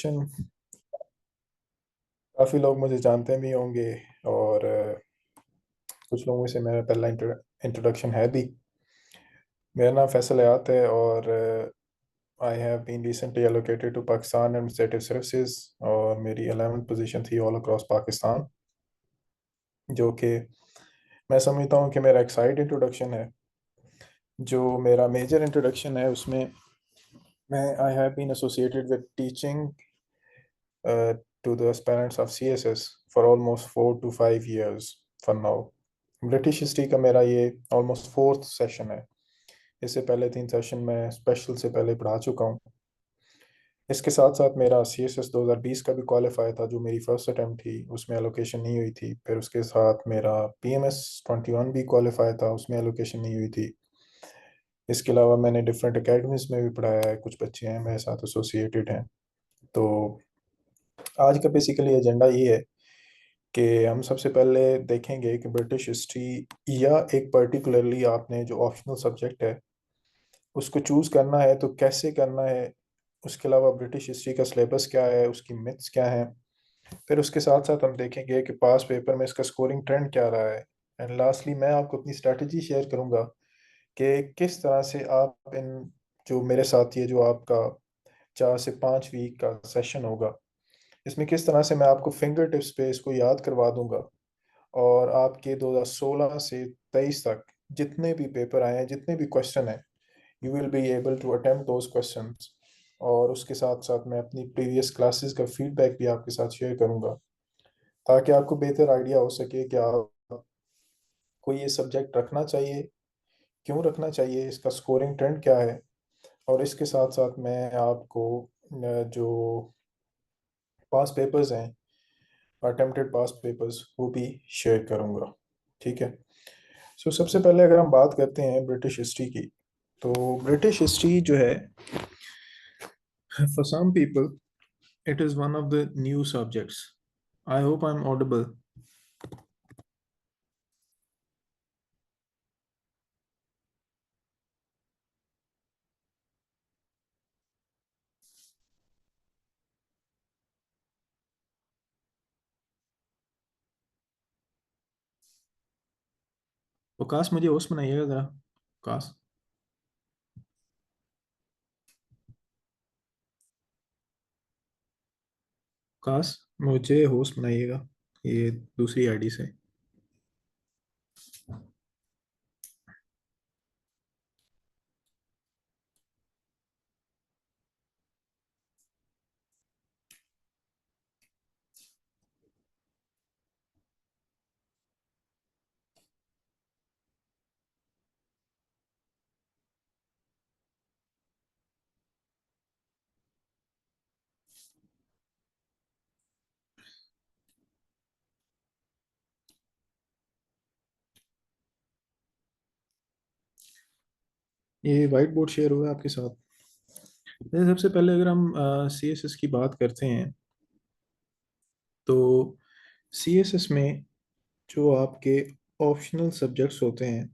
Introduction. काफ़ी लोग मुझे जानते भी होंगे और कुछ लोगों से मेरा पहला इंट्रोडक्शन है भी। मेरा नाम फैसल हयात है और I have been recently allocated to Pakistan administrative services और मेरी 11th पोजीशन थी ऑल अक्रॉस पाकिस्तान, जो कि मैं समझता हूँ कि मेरा एक साइड इंट्रोडक्शन है। जो मेरा मेजर इंट्रोडक्शन है उसमें मैं I have been associated with teaching to the aspirants of CSS for almost 4 to 5 years for now। British history का मेरा ये ऑलमोस्ट फोर्थ सेशन है। इससे पहले 3 सेशन मैं स्पेशल से पहले पढ़ा चुका हूँ। इसके साथ साथ मेरा CSS 2020 का भी क्वालिफाई था, जो मेरी फर्स्ट अटैम्प्ट थी, उसमें एलोकेशन नहीं हुई थी। फिर उसके साथ मेरा PMS 21 भी क्वालिफाई था, उसमें एलोकेशन नहीं हुई थी। इसके अलावा मैंने डिफरेंट अकेडमीज में भी पढ़ाया है, कुछ बच्चे हैं मेरे साथ एसोसिएटेड हैं। तो आज का बेसिकली एजेंडा ये है कि हम सबसे पहले देखेंगे कि ब्रिटिश हिस्ट्री या एक पर्टिकुलरली आपने जो ऑप्शनल सब्जेक्ट है उसको चूज़ करना है तो कैसे करना है। उसके अलावा ब्रिटिश हिस्ट्री का सिलेबस क्या है, उसकी मिथ्स क्या हैं। फिर उसके साथ साथ हम देखेंगे कि पास पेपर में इसका स्कोरिंग ट्रेंड क्या रहा है। एंड लास्टली मैं आपको अपनी स्ट्रैटेजी शेयर करूंगा कि किस तरह से आप इन जो मेरे साथ ये जो आपका 4 से 5 वीक का सेशन होगा, इसमें किस तरह से मैं आपको फिंगर टिप्स पे इसको याद करवा दूंगा। और आपके 2016 से 23 तक जितने भी पेपर आए हैं, जितने भी क्वेश्चन हैं, you will be able to attempt those questions. और उसके साथ साथ मैं अपनी प्रीवियस क्लासेस का फीडबैक भी आपके साथ शेयर करूंगा, ताकि आपको बेहतर आइडिया हो सके कि आपको ये सब्जेक्ट रखना चाहिए, क्यों रखना चाहिए, इसका स्कोरिंग ट्रेंड क्या है। और इसके साथ साथ मैं आपको जो पास पेपर्स हैं, अटेम्प्टेड पास पेपर्स, वो भी शेयर करूंगा। ठीक है। सबसे पहले अगर हम बात करते हैं ब्रिटिश हिस्ट्री की, तो ब्रिटिश हिस्ट्री जो है, for some people it is one of the new subjects. I hope I am audible. Waqas मुझे होस्ट बनाइएगा ज़रा। वकास, वकास मुझे होस्ट बनाइएगा ये दूसरी आईडी से। ये वाइट बोर्ड शेयर हुआ है आपके साथ। जैसे सबसे पहले अगर हम CSS की बात करते हैं, तो CSS में जो आपके ऑप्शनल सब्जेक्ट्स होते हैं,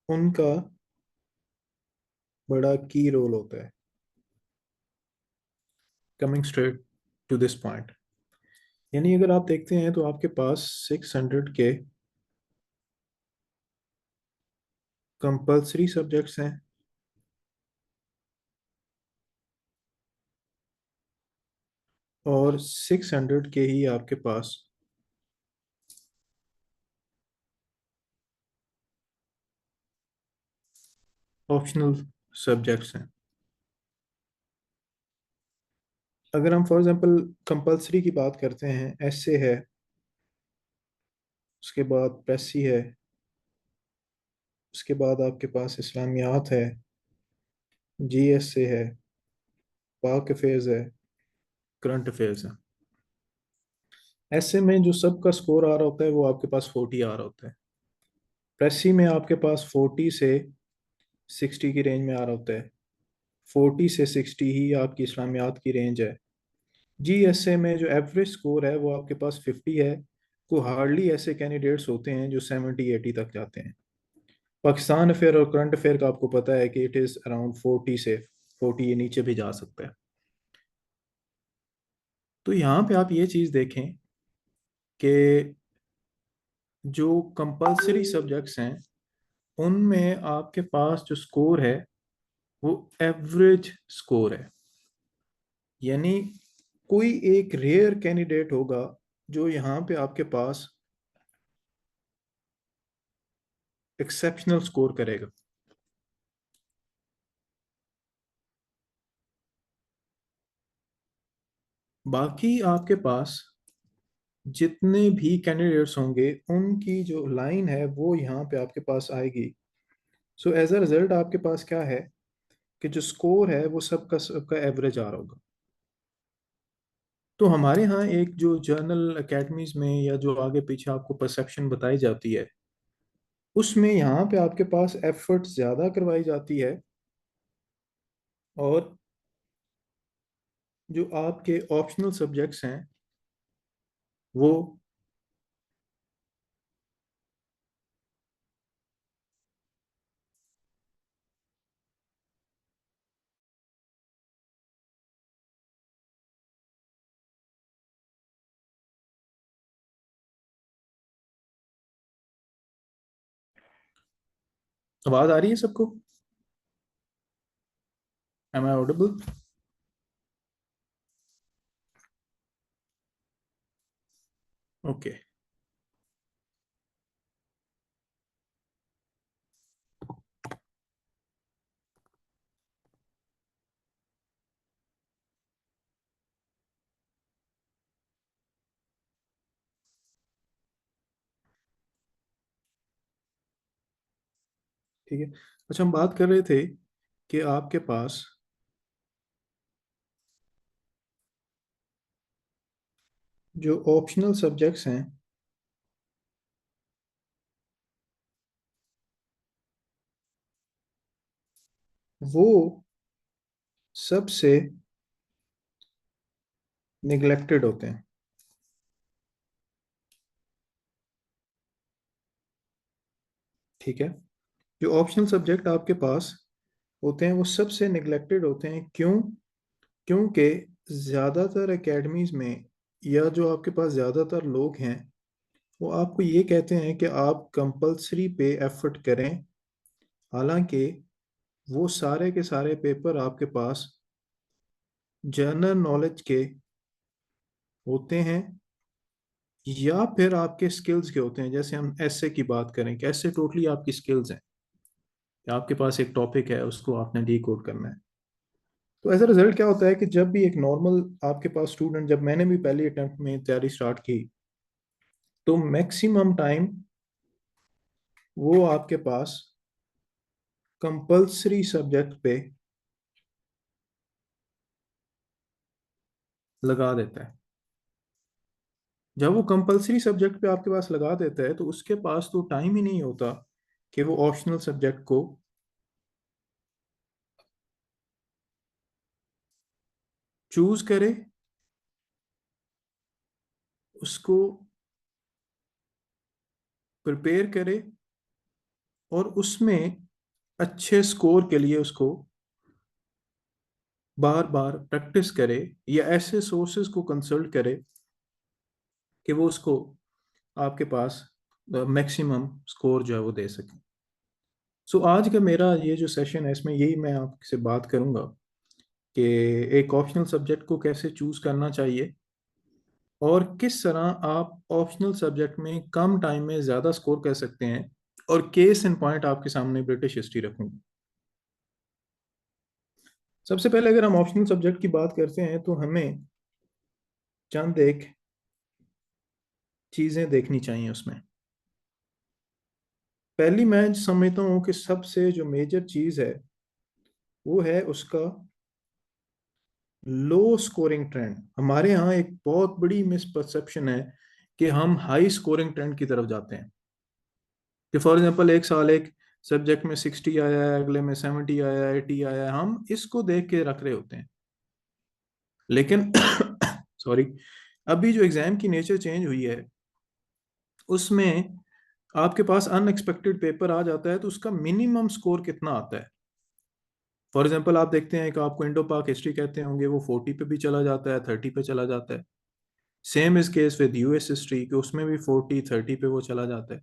उनका बड़ा की रोल होता है। Coming straight to this point, यानी अगर आप देखते हैं तो आपके पास 600 के कंपलसरी सब्जेक्ट्स हैं और 600 के ही आपके पास ऑप्शनल सब्जेक्ट्स हैं। अगर हम फॉर एग्जांपल कंपलसरी की बात करते हैं, एसए है, उसके बाद प्रेसी है, उसके बाद आपके पास इस्लामियात है, जीएसए है, पाक अफेयर्स है, करंट अफेयर्स है। ऐसे में जो सबका स्कोर आ रहा होता है वो आपके पास 40 आ रहा होता है। प्रेसी में आपके पास 40 से 60 की रेंज में आ रहा होता है। 40 से 60 ही आपकी इस्लामियात की रेंज है। जीएसए में जो एवरेज स्कोर है वो आपके पास 50 है। को हार्डली ऐसे कैंडिडेट्स होते हैं जो 70-80 तक जाते हैं। पाकिस्तान अफेयर और करंट अफेयर का आपको पता है कि इट इज़ अराउंड 40 से 40 ये नीचे भी जा सकता है। तो यहाँ पे आप ये चीज़ देखें कि जो कंपलसरी सब्जेक्ट्स हैं उनमें आपके पास जो स्कोर है वो एवरेज स्कोर है। यानी कोई एक रेयर कैंडिडेट होगा जो यहाँ पे आपके पास एक्सेप्शनल स्कोर करेगा। बाकी आपके पास जितने भी कैंडिडेट्स होंगे उनकी जो लाइन है वो यहाँ पे आपके पास आएगी। सो एज अ रिजल्ट आपके पास क्या है कि जो स्कोर है वो सबका सबका एवरेज आ रहा होगा। तो हमारे यहाँ एक जो जर्नल अकेडमीज में या जो आगे पीछे आपको परसेप्शन बताई जाती है उसमें यहाँ पे आपके पास एफर्ट ज़्यादा करवाई जाती है। और जो आपके ऑप्शनल सब्जेक्ट्स हैं वो आवाज़ आ रही है सबको? Am I audible? ओके। ठीक है। अच्छा, हम बात कर रहे थे कि आपके पास जो ऑप्शनल सब्जेक्ट्स हैं वो सबसे निगलेक्टेड होते हैं। ठीक है। जो ऑप्शनल सब्जेक्ट आपके पास होते हैं वो सबसे निगलेक्टेड होते हैं। क्यों? क्योंकि ज़्यादातर एकेडमीज में या जो आपके पास ज़्यादातर लोग हैं वो आपको ये कहते हैं कि आप कंपलसरी पे एफर्ट करें। हालांकि वो सारे के सारे पेपर आपके पास जनरल नॉलेज के होते हैं या फिर आपके स्किल्स के होते हैं। जैसे हम एसए की बात करें कि एसए टोटली आपकी स्किल्स हैं कि आपके पास एक टॉपिक है उसको आपने डी कोड करना है। तो एज अ रिजल्ट क्या होता है कि जब भी एक नॉर्मल आपके पास स्टूडेंट, जब मैंने भी पहली अटेम्प्ट में तैयारी स्टार्ट की तो मैक्सिमम टाइम वो आपके पास कंपलसरी सब्जेक्ट पे लगा देता है। जब वो कंपलसरी सब्जेक्ट पे आपके पास लगा देता है तो उसके पास तो टाइम ही नहीं होता कि वो ऑप्शनल सब्जेक्ट को चूज करे, उसको प्रिपेयर करे और उसमें अच्छे स्कोर के लिए उसको बार बार प्रैक्टिस करे या ऐसे सोर्सेज को कंसल्ट करे कि वो उसको आपके पास मैक्सिमम स्कोर जो है वो दे सके। सो आज का मेरा ये जो सेशन है इसमें यही मैं आपसे बात करूंगा कि एक ऑप्शनल सब्जेक्ट को कैसे चूज करना चाहिए और किस तरह आप ऑप्शनल सब्जेक्ट में कम टाइम में ज़्यादा स्कोर कर सकते हैं। और केस इन पॉइंट आपके सामने ब्रिटिश हिस्ट्री रखूंगा। सबसे पहले अगर हम ऑप्शनल सब्जेक्ट की बात करते हैं तो हमें चंद एक चीज़ें देखनी चाहिए उसमें। पहली मैं समझता हूँ कि सबसे जो मेजर चीज़ है वो है उसका लो स्कोरिंग ट्रेंड। हमारे यहाँ एक बहुत बड़ी मिसपरसेप्शन है कि हम हाई स्कोरिंग ट्रेंड की तरफ जाते हैं कि फॉर एग्जांपल एक साल एक सब्जेक्ट में 60 आया है, अगले में 70 आया है, 80 आया है, हम इसको देख के रख रहे होते हैं। लेकिन सॉरी, अभी जो एग्जाम की नेचर चेंज हुई है उसमें आपके पास अनएक्सपेक्टेड पेपर आ जाता है तो उसका मिनिमम स्कोर कितना आता है। फॉर एग्जाम्पल आप देखते हैं कि आपको इंडो पाक हिस्ट्री कहते होंगे, वो 40 पे भी चला जाता है, 30 पे चला जाता है। Same is case with US history, कि उसमें भी 40 30 पे वो चला जाता है।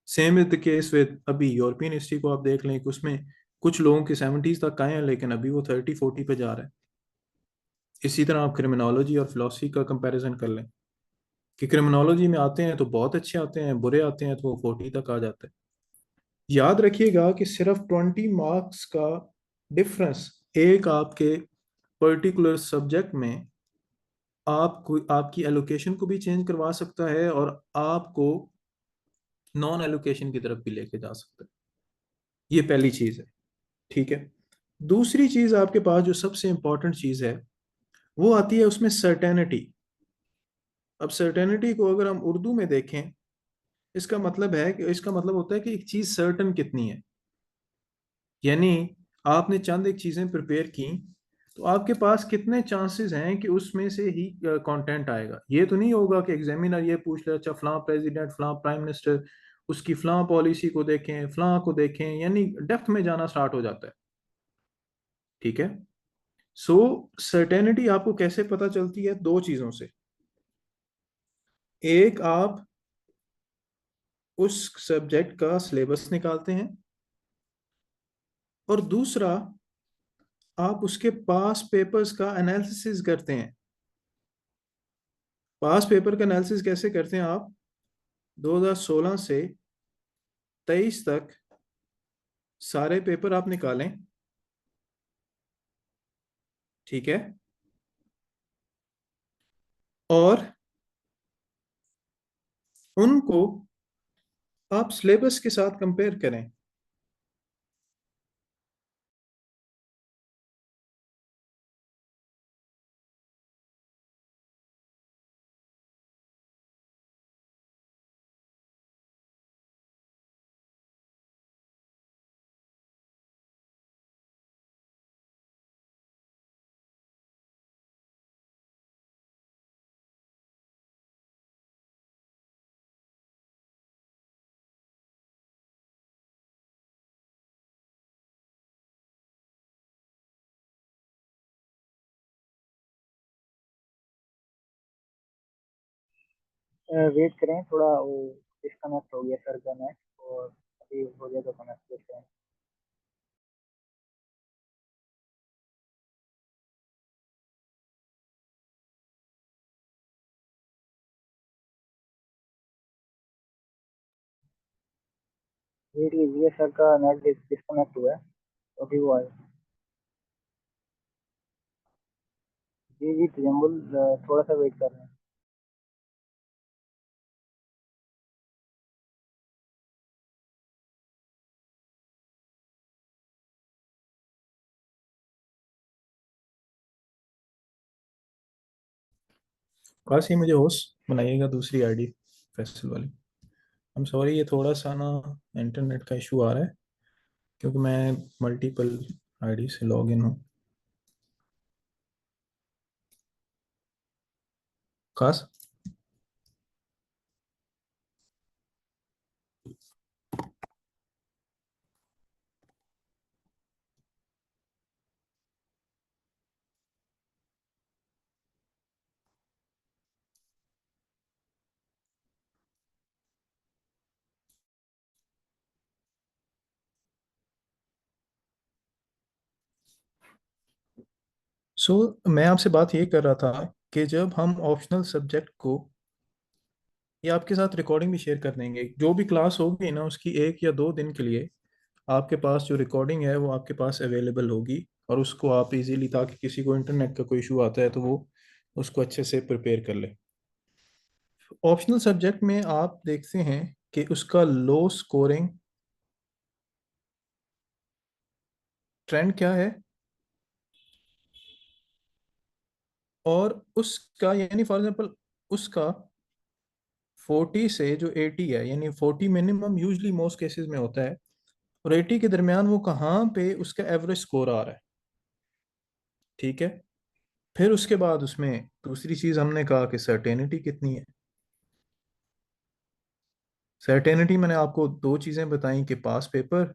Same is the case with अभी यूरोपियन हिस्ट्री को आप देख लें कि उसमें कुछ लोगों के 70s तक आए हैं, लेकिन अभी वो 30 40 पे जा रहा है। इसी तरह आप क्रिमिनोलॉजी और फिलोसफी का कंपैरिजन कर लें कि क्रिमिनोलॉजी में आते हैं तो बहुत अच्छे आते हैं, बुरे आते हैं तो वो 40 तक आ जाता है। याद रखिएगा कि सिर्फ 20 मार्क्स का डिफरेंस एक आपके पर्टिकुलर सब्जेक्ट में आपको आपकी एलोकेशन को भी चेंज करवा सकता है और आपको नॉन एलोकेशन की तरफ भी लेके जा सकता है। ये पहली चीज है। ठीक है। दूसरी चीज आपके पास जो सबसे इंपॉर्टेंट चीज है वो आती है उसमें सर्टेनिटी। अब सर्टेनिटी को अगर हम उर्दू में देखें, इसका मतलब है कि इसका मतलब होता है कि एक चीज सर्टन कितनी है। यानी आपने चंद एक चीजें प्रिपेयर की तो आपके पास कितने चांसेस हैं कि उसमें से ही कंटेंट आएगा। ये तो नहीं होगा कि एग्जामिनर ये पूछ ले, अच्छा फलां प्रेसिडेंट फलां प्राइम मिनिस्टर उसकी फलां पॉलिसी को देखें फलां को देखें, यानी डेप्थ में जाना स्टार्ट हो जाता है। ठीक है। सो सर्टेनिटी आपको कैसे पता चलती है? दो चीजों से। एक, आप उस सब्जेक्ट का सिलेबस निकालते हैं, और दूसरा आप उसके पास पेपर्स का एनालिसिस करते हैं। पास पेपर का एनालिसिस कैसे करते हैं आप? 2016 से 23 तक सारे पेपर आप निकालें। ठीक है। और उनको आप सिलेबस के साथ कंपेयर करें। वेट करें थोड़ा, वो डिस्कनेक्ट हो गया सर का नेट, और अभी हो जाएगा कनेक्ट करते हैं। वेट कीजिए, सर का नेट डिस्कनेक्ट हुआ है, तो अभी वो आए। जी जी तजम्बुल, थोड़ा सा वेट कर रहे हैं। बस ये मुझे होस्ट बनाइएगा दूसरी आईडी, फैसल वाली। आई एम सॉरी, ये थोड़ा सा ना इंटरनेट का इशू आ रहा है, क्योंकि मैं मल्टीपल आईडी से लॉग इन हूँ। खास। मैं आपसे बात ये कर रहा था कि जब हम ऑप्शनल सब्जेक्ट को, ये आपके साथ रिकॉर्डिंग भी शेयर कर देंगे, जो भी क्लास होगी ना उसकी 1 या 2 दिन के लिए आपके पास जो रिकॉर्डिंग है वो आपके पास अवेलेबल होगी, और उसको आप इजीली, ताकि किसी को इंटरनेट का कोई इशू आता है तो वो उसको अच्छे से प्रिपेयर कर ले। ऑप्शनल सब्जेक्ट में आप देखते हैं कि उसका लो स्कोरिंग ट्रेंड क्या है, और उसका यानी फॉर एग्जांपल उसका 40 से जो 80 है, यानी 40 मिनिमम यूजली मोस्ट केसेस में होता है, और 80 के दरमियान वो कहाँ पे उसका एवरेज स्कोर आ रहा है। ठीक है। फिर उसके बाद उसमें दूसरी चीज हमने कहा कि सर्टेनिटी कितनी है। सर्टेनिटी मैंने आपको दो चीज़ें बताई कि पास पेपर,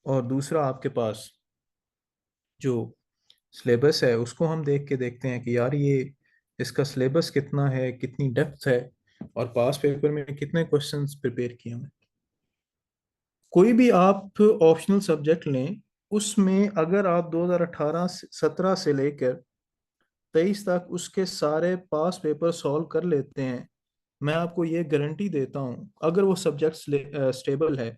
और दूसरा आपके पास जो सिलेबस है उसको हम देख के देखते हैं कि यार ये इसका सिलेबस कितना है, कितनी डेप्थ है, और पास पेपर में कितने क्वेश्चंस प्रिपेयर किए हैं। कोई भी आप ऑप्शनल सब्जेक्ट लें, उसमें अगर आप 2018-17 से लेकर 23 तक उसके सारे पास पेपर सॉल्व कर लेते हैं, मैं आपको ये गारंटी देता हूँ अगर वो सब्जेक्ट स्टेबल है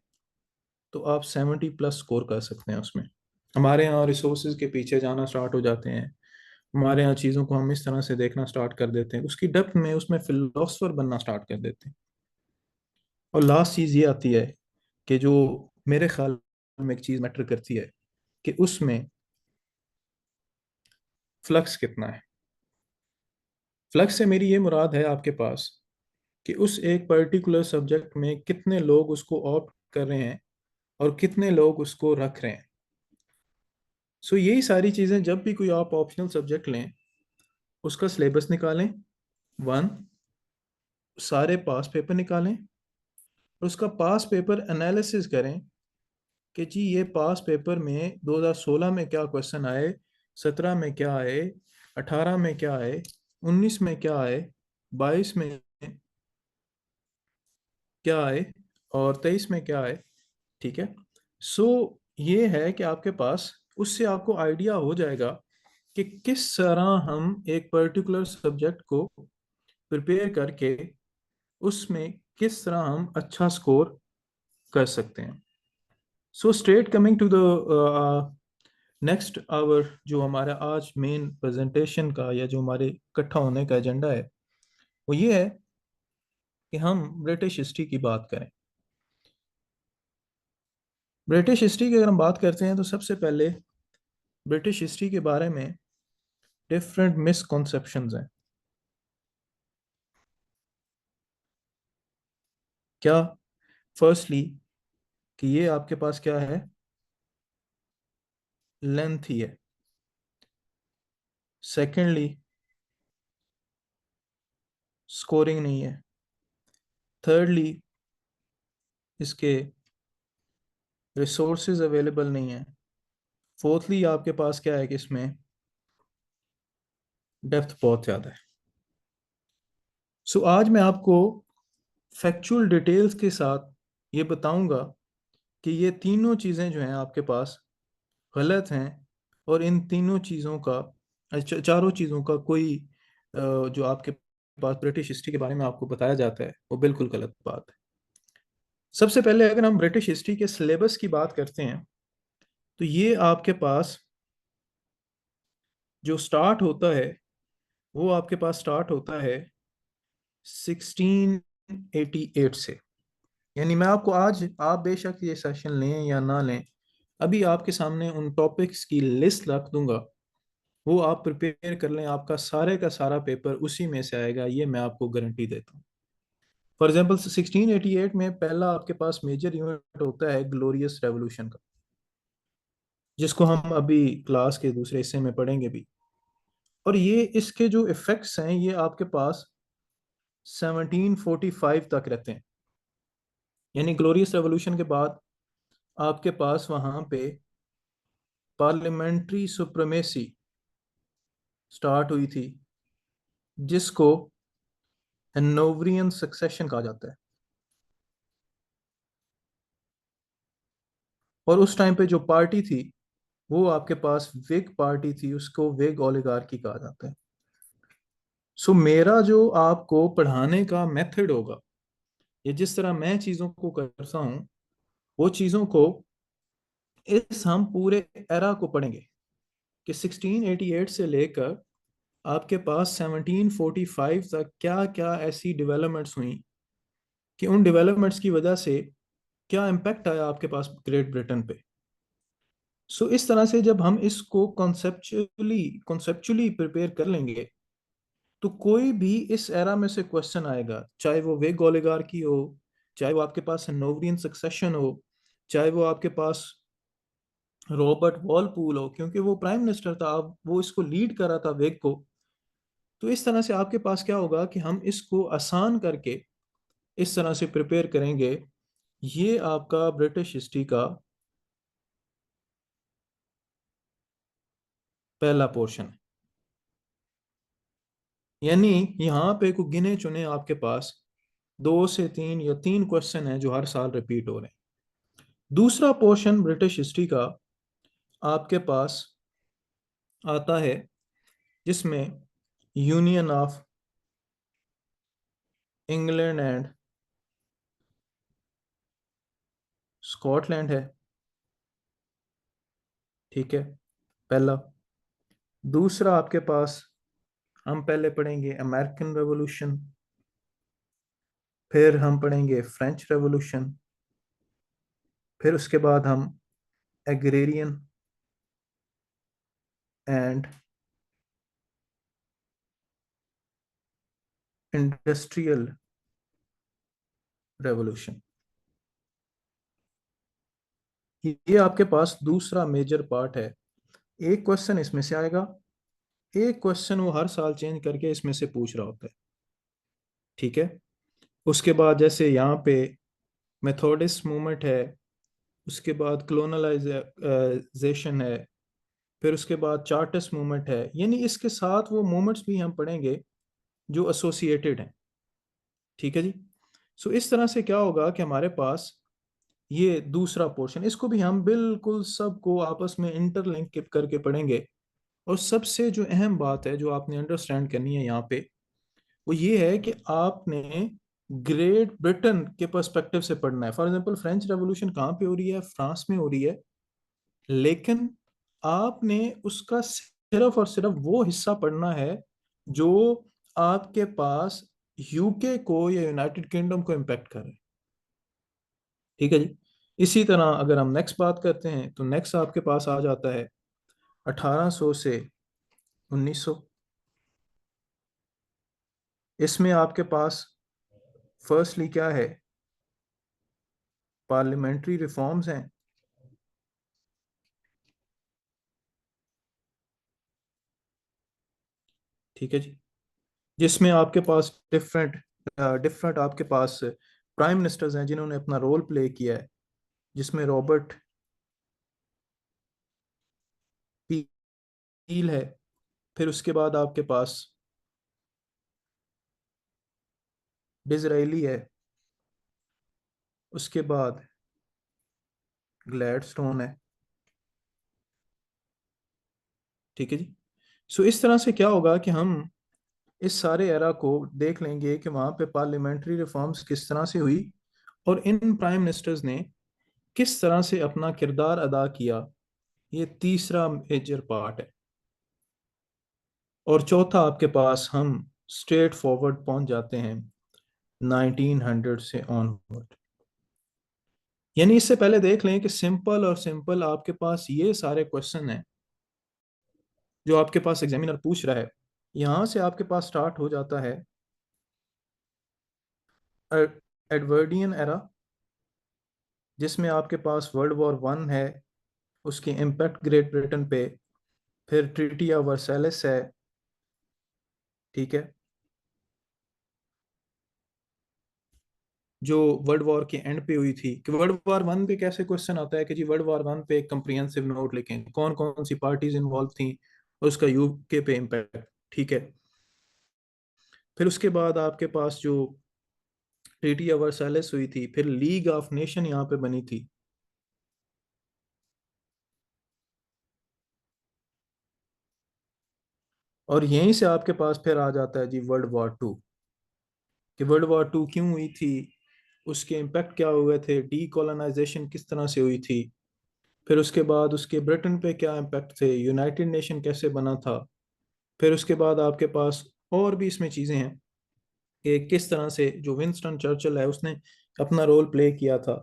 तो आप 70+ स्कोर कर सकते हैं उसमें। हमारे यहाँ रिसोर्सेज के पीछे जाना स्टार्ट हो जाते हैं, हमारे यहाँ चीज़ों को हम इस तरह से देखना स्टार्ट कर देते हैं, उसकी डेप्थ में उसमें फिलोसफर बनना स्टार्ट कर देते हैं। और लास्ट चीज़ ये आती है कि जो मेरे ख्याल में एक चीज़ मैटर करती है कि उसमें फ्लक्स कितना है। फ्लक्स से मेरी ये मुराद है आपके पास कि उस एक पर्टिकुलर सब्जेक्ट में कितने लोग उसको ऑप्ट कर रहे हैं और कितने लोग उसको रख रहे हैं। सो यही सारी चीज़ें, जब भी कोई आप ऑप्शनल सब्जेक्ट लें उसका सिलेबस निकालें, वन, सारे पास पेपर निकालें और उसका पास पेपर एनालिसिस करें कि जी ये पास पेपर में 2016 में क्या क्वेश्चन आए, 17 में क्या आए, 18 में क्या आए, 19 में क्या आए, 22 में क्या आए, और 23 में क्या आए। ठीक है। सो ये है कि आपके पास उससे आपको आइडिया हो जाएगा कि किस तरह हम एक पर्टिकुलर सब्जेक्ट को प्रिपेयर करके उसमें किस तरह हम अच्छा स्कोर कर सकते हैं। So straight coming to the next hour, जो हमारा आज मेन प्रेजेंटेशन का या जो हमारे इकट्ठा होने का एजेंडा है वो ये है कि हम ब्रिटिश हिस्ट्री की बात करें। ब्रिटिश हिस्ट्री की अगर हम बात करते हैं तो सबसे पहले ब्रिटिश हिस्ट्री के बारे में डिफरेंट मिसकॉन्सेप्शंस हैं। क्या? फर्स्टली कि ये आपके पास क्या है, लेंथ ही है। सेकेंडली, स्कोरिंग नहीं है। थर्डली, इसके रिसोर्सेज अवेलेबल नहीं है। फोर्थली, आपके पास क्या है कि इसमें डेप्थ बहुत ज़्यादा है। सो आज मैं आपको फैक्चुअल डिटेल्स के साथ ये बताऊंगा कि ये तीनों चीज़ें जो हैं आपके पास गलत हैं, और इन तीनों चीज़ों का, चारों चीज़ों का कोई जो आपके पास ब्रिटिश हिस्ट्री के बारे में आपको बताया जाता है वो बिल्कुल गलत बात है। सबसे पहले अगर हम ब्रिटिश हिस्ट्री के सिलेबस की बात करते हैं तो ये आपके पास जो स्टार्ट होता है वो आपके पास स्टार्ट होता है 1688 से। यानी मैं आपको आज, आप बेशक ये सेशन लें या ना लें, अभी आपके सामने उन टॉपिक्स की लिस्ट रख दूंगा, वो आप प्रिपेयर कर लें, आपका सारे का सारा पेपर उसी में से आएगा, ये मैं आपको गारंटी देता हूँ। फॉर एग्जाम्पल 1688 में पहला आपके पास मेजर इवेंट होता है ग्लोरियस रेवोल्यूशन का, जिसको हम अभी क्लास के दूसरे हिस्से में पढ़ेंगे भी। और ये इसके जो इफेक्ट्स हैं ये आपके पास 1745 तक रहते हैं। यानी ग्लोरियस रेवोल्यूशन के बाद आपके पास वहां पे पार्लियामेंट्री सुप्रीमेसी स्टार्ट हुई थी, जिसको हेनोवरियन सक्सेशन कहा जाता है। और उस टाइम पे जो पार्टी थी वो आपके पास विग पार्टी थी, उसको विग ओलिगार्की कहा जाता है। सो मेरा जो आपको पढ़ाने का मेथड होगा, ये जिस तरह मैं चीज़ों को करता हूँ, वो चीज़ों को इस हम पूरे एरा को पढ़ेंगे कि 1688 से लेकर आपके पास 1745 तक क्या क्या ऐसी डेवलपमेंट्स हुई कि उन डेवलपमेंट्स की वजह से क्या इम्पैक्ट आया आपके पास ग्रेट ब्रिटेन पे। सो इस तरह से जब हम इसको कॉन्सेप्चुअली प्रिपेयर कर लेंगे तो कोई भी इस एरा में से क्वेश्चन आएगा, चाहे वो वेग ओलिगार्की हो, चाहे वो आपके पास नोवरियन सक्सेशन हो, चाहे वो आपके पास रॉबर्ट वॉलपूल हो, क्योंकि वो प्राइम मिनिस्टर था, अब वो इसको लीड कर रहा था वेग को। तो इस तरह से आपके पास क्या होगा कि हम इसको आसान करके इस तरह से प्रिपेयर करेंगे। ये आपका ब्रिटिश हिस्ट्री का पहला पोर्शन है। यानी यहाँ पे कुछ गिने चुने आपके पास 2 से 3 या 3 क्वेश्चन हैं जो हर साल रिपीट हो रहे हैं। दूसरा पोर्शन ब्रिटिश हिस्ट्री का आपके पास आता है जिसमें union of England and Scotland है। ठीक है, पहला। दूसरा आपके पास हम पहले पढ़ेंगे अमेरिकन रेवोल्यूशन, फिर हम पढ़ेंगे फ्रेंच रेवोल्यूशन, फिर उसके बाद हम एग्रेरियन एंड इंडस्ट्रियल रेवोल्यूशन। ये आपके पास दूसरा मेजर पार्ट है। एक क्वेश्चन इसमें से आएगा, एक क्वेश्चन वो हर साल चेंज करके इसमें से पूछ रहा होता है। ठीक है, उसके बाद जैसे यहाँ पे मेथोडिस्ट मूवमेंट है, उसके बाद कलोनलाइजेशन है, फिर उसके बाद चार्टिस्ट मूवमेंट है, यानी इसके साथ वो मूवमेंट्स भी हम पढ़ेंगे जो एसोसिएटेड हैं। ठीक है जी। सो इस तरह से क्या होगा कि हमारे पास ये दूसरा पोर्शन, इसको भी हम बिल्कुल सबको आपस में इंटरलिंक करके पढ़ेंगे। और सबसे जो अहम बात है जो आपने अंडरस्टैंड करनी है यहाँ पे, वो ये है कि आपने ग्रेट ब्रिटेन के पर्सपेक्टिव से पढ़ना है। फॉर एग्जांपल फ्रेंच रेवोल्यूशन कहाँ पे हो रही है? फ्रांस में हो रही है। लेकिन आपने उसका सिर्फ और सिर्फ वो हिस्सा पढ़ना है जो आपके पास यूके को या यूनाइटेड किंगडम को इम्पेक्ट करे। ठीक है जी। इसी तरह अगर हम नेक्स्ट बात करते हैं तो नेक्स्ट आपके पास आ जाता है 1800 से 1900। इसमें आपके पास फर्स्टली क्या है? पार्लियामेंट्री रिफॉर्म्स हैं। ठीक है जी, जिसमें आपके पास डिफरेंट डिफरेंट आपके पास प्राइम मिनिस्टर्स हैं जिन्होंने अपना रोल प्ले किया है, जिसमें रॉबर्ट पील है। फिर उसके बाद आपके पास डिज़राइली है। उसके बाद ग्लैडस्टोन है। ठीक है जी। सो इस तरह से क्या होगा कि हम इस सारे एरा को देख लेंगे कि वहाँ पे पार्लियामेंट्री रिफॉर्म्स किस तरह से हुई और इन प्राइम मिनिस्टर्स ने किस तरह से अपना किरदार अदा किया। ये तीसरा मेजर पार्ट है। और चौथा आपके पास हम स्ट्रेट फॉरवर्ड पहुंच जाते हैं 1900 से ऑनवर्ड। यानी इससे पहले देख लें कि सिंपल और सिंपल आपके पास ये सारे क्वेश्चन हैं जो आपके पास एग्जामिनर पूछ रहा है। यहां से आपके पास स्टार्ट हो जाता है एडवर्डियन एरा, जिसमें आपके पास वर्ल्ड वॉर 1 है, उसके इम्पैक्ट ग्रेट ब्रिटेन पे। फिर ट्रीटी ऑफ वर्साइलेस है। ठीक है, जो वर्ल्ड वॉर के एंड पे हुई थी। कि वर्ल्ड वॉर 1 पे कैसे क्वेश्चन आता है कि जी वर्ल्ड वॉर 1 पे एक कंप्रिहेंसिव नोट लिखें, कौन कौन सी पार्टीज इन्वॉल्व थी और उसका यूके पे इम्पैक्ट। ठीक है, फिर उसके बाद आपके पास जो ट्रीटी ऑफ वर्साइलेस हुई थी, फिर लीग ऑफ नेशन यहाँ पे बनी थी। और यहीं से आपके पास फिर आ जाता है जी वर्ल्ड वॉर 2, कि वर्ल्ड वॉर 2 क्यों हुई थी, उसके इम्पैक्ट क्या हुए थे, डीकोलोनाइजेशन किस तरह से हुई थी, फिर उसके बाद उसके ब्रिटेन पे क्या इम्पैक्ट थे, यूनाइटेड नेशन कैसे बना था। फिर उसके बाद आपके पास और भी इसमें चीज़ें हैं कि किस तरह से जो विंस्टन चर्चिल है उसने अपना रोल प्ले किया था।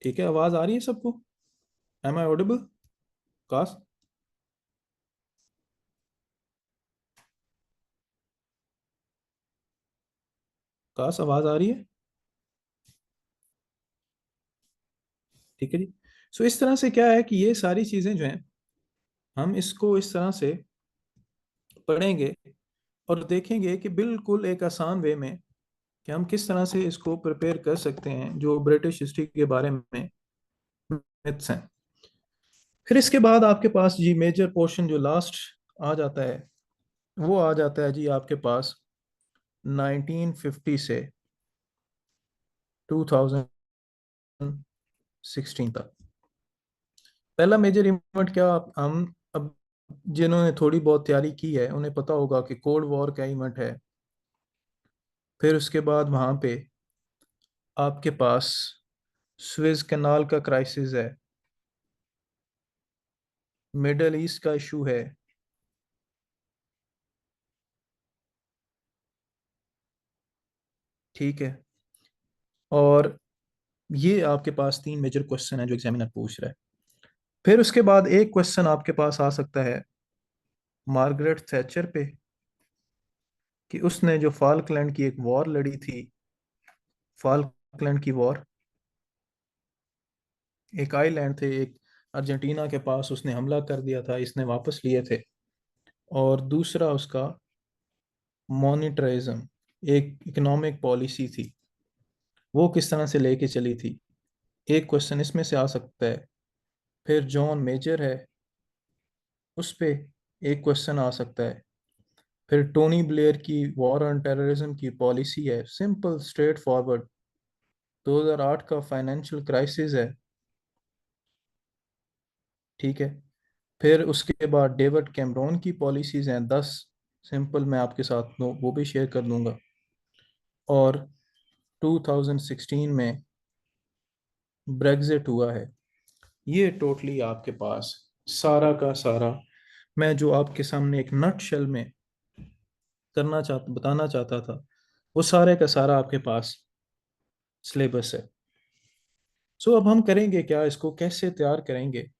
ठीक है, आवाज़ आ रही है सबको? Am I audible? काश, काश आवाज़ आ रही है? ठीक है जी। सो इस तरह से क्या है कि ये सारी चीज़ें जो हैं हम इसको इस तरह से पढ़ेंगे और देखेंगे कि बिल्कुल एक आसान वे में कि हम किस तरह से इसको प्रिपेयर कर सकते हैं, जो ब्रिटिश हिस्ट्री के बारे में मिथ्स हैं। फिर इसके बाद आपके पास जी मेजर पोर्शन जो लास्ट आ जाता है, वो आ जाता है जी आपके पास 1950 से 2016 तक। पहला मेजर इवेंट क्या, हम अब जिन्होंने थोड़ी बहुत तैयारी की है उन्हें पता होगा कि कोल्ड वॉर का इवेंट है। फिर उसके बाद वहां पे आपके पास स्वेज कैनाल का क्राइसिस है, मिडल ईस्ट का इशू है, ठीक है। और ये आपके पास तीन मेजर क्वेश्चन है जो एग्जामिनर पूछ रहा है। फिर उसके बाद एक क्वेश्चन आपके पास आ सकता है मार्गरेट थैचर पे, कि उसने जो फाल्कलैंड की एक वॉर लड़ी थी, फाल्कलैंड की वॉर, एक आइलैंड थे एक अर्जेंटीना के पास, उसने हमला कर दिया था, इसने वापस लिए थे। और दूसरा उसका मॉनिटरिज्म, एक इकोनॉमिक पॉलिसी थी, वो किस तरह से लेके चली थी, एक क्वेश्चन इसमें से आ सकता है। फिर जॉन मेजर है, उस पे एक क्वेश्चन आ सकता है। फिर टोनी ब्लेयर की वॉर ऑन टेररिज्म की पॉलिसी है, सिंपल स्ट्रेट फॉरवर्ड। 2008 का फाइनेंशियल क्राइसिस है, ठीक है। फिर उसके बाद डेविड कैमरॉन की पॉलिसीज हैं 10, सिंपल, मैं आपके साथ वो भी शेयर कर दूंगा। और 2016 में ब्रेग्जिट हुआ है। ये टोटली आपके पास सारा का सारा, मैं जो आपके सामने एक नट शेल में बताना चाहता था, वो सारे का सारा आपके पास सिलेबस है। सो अब हम करेंगे क्या, इसको कैसे तैयार करेंगे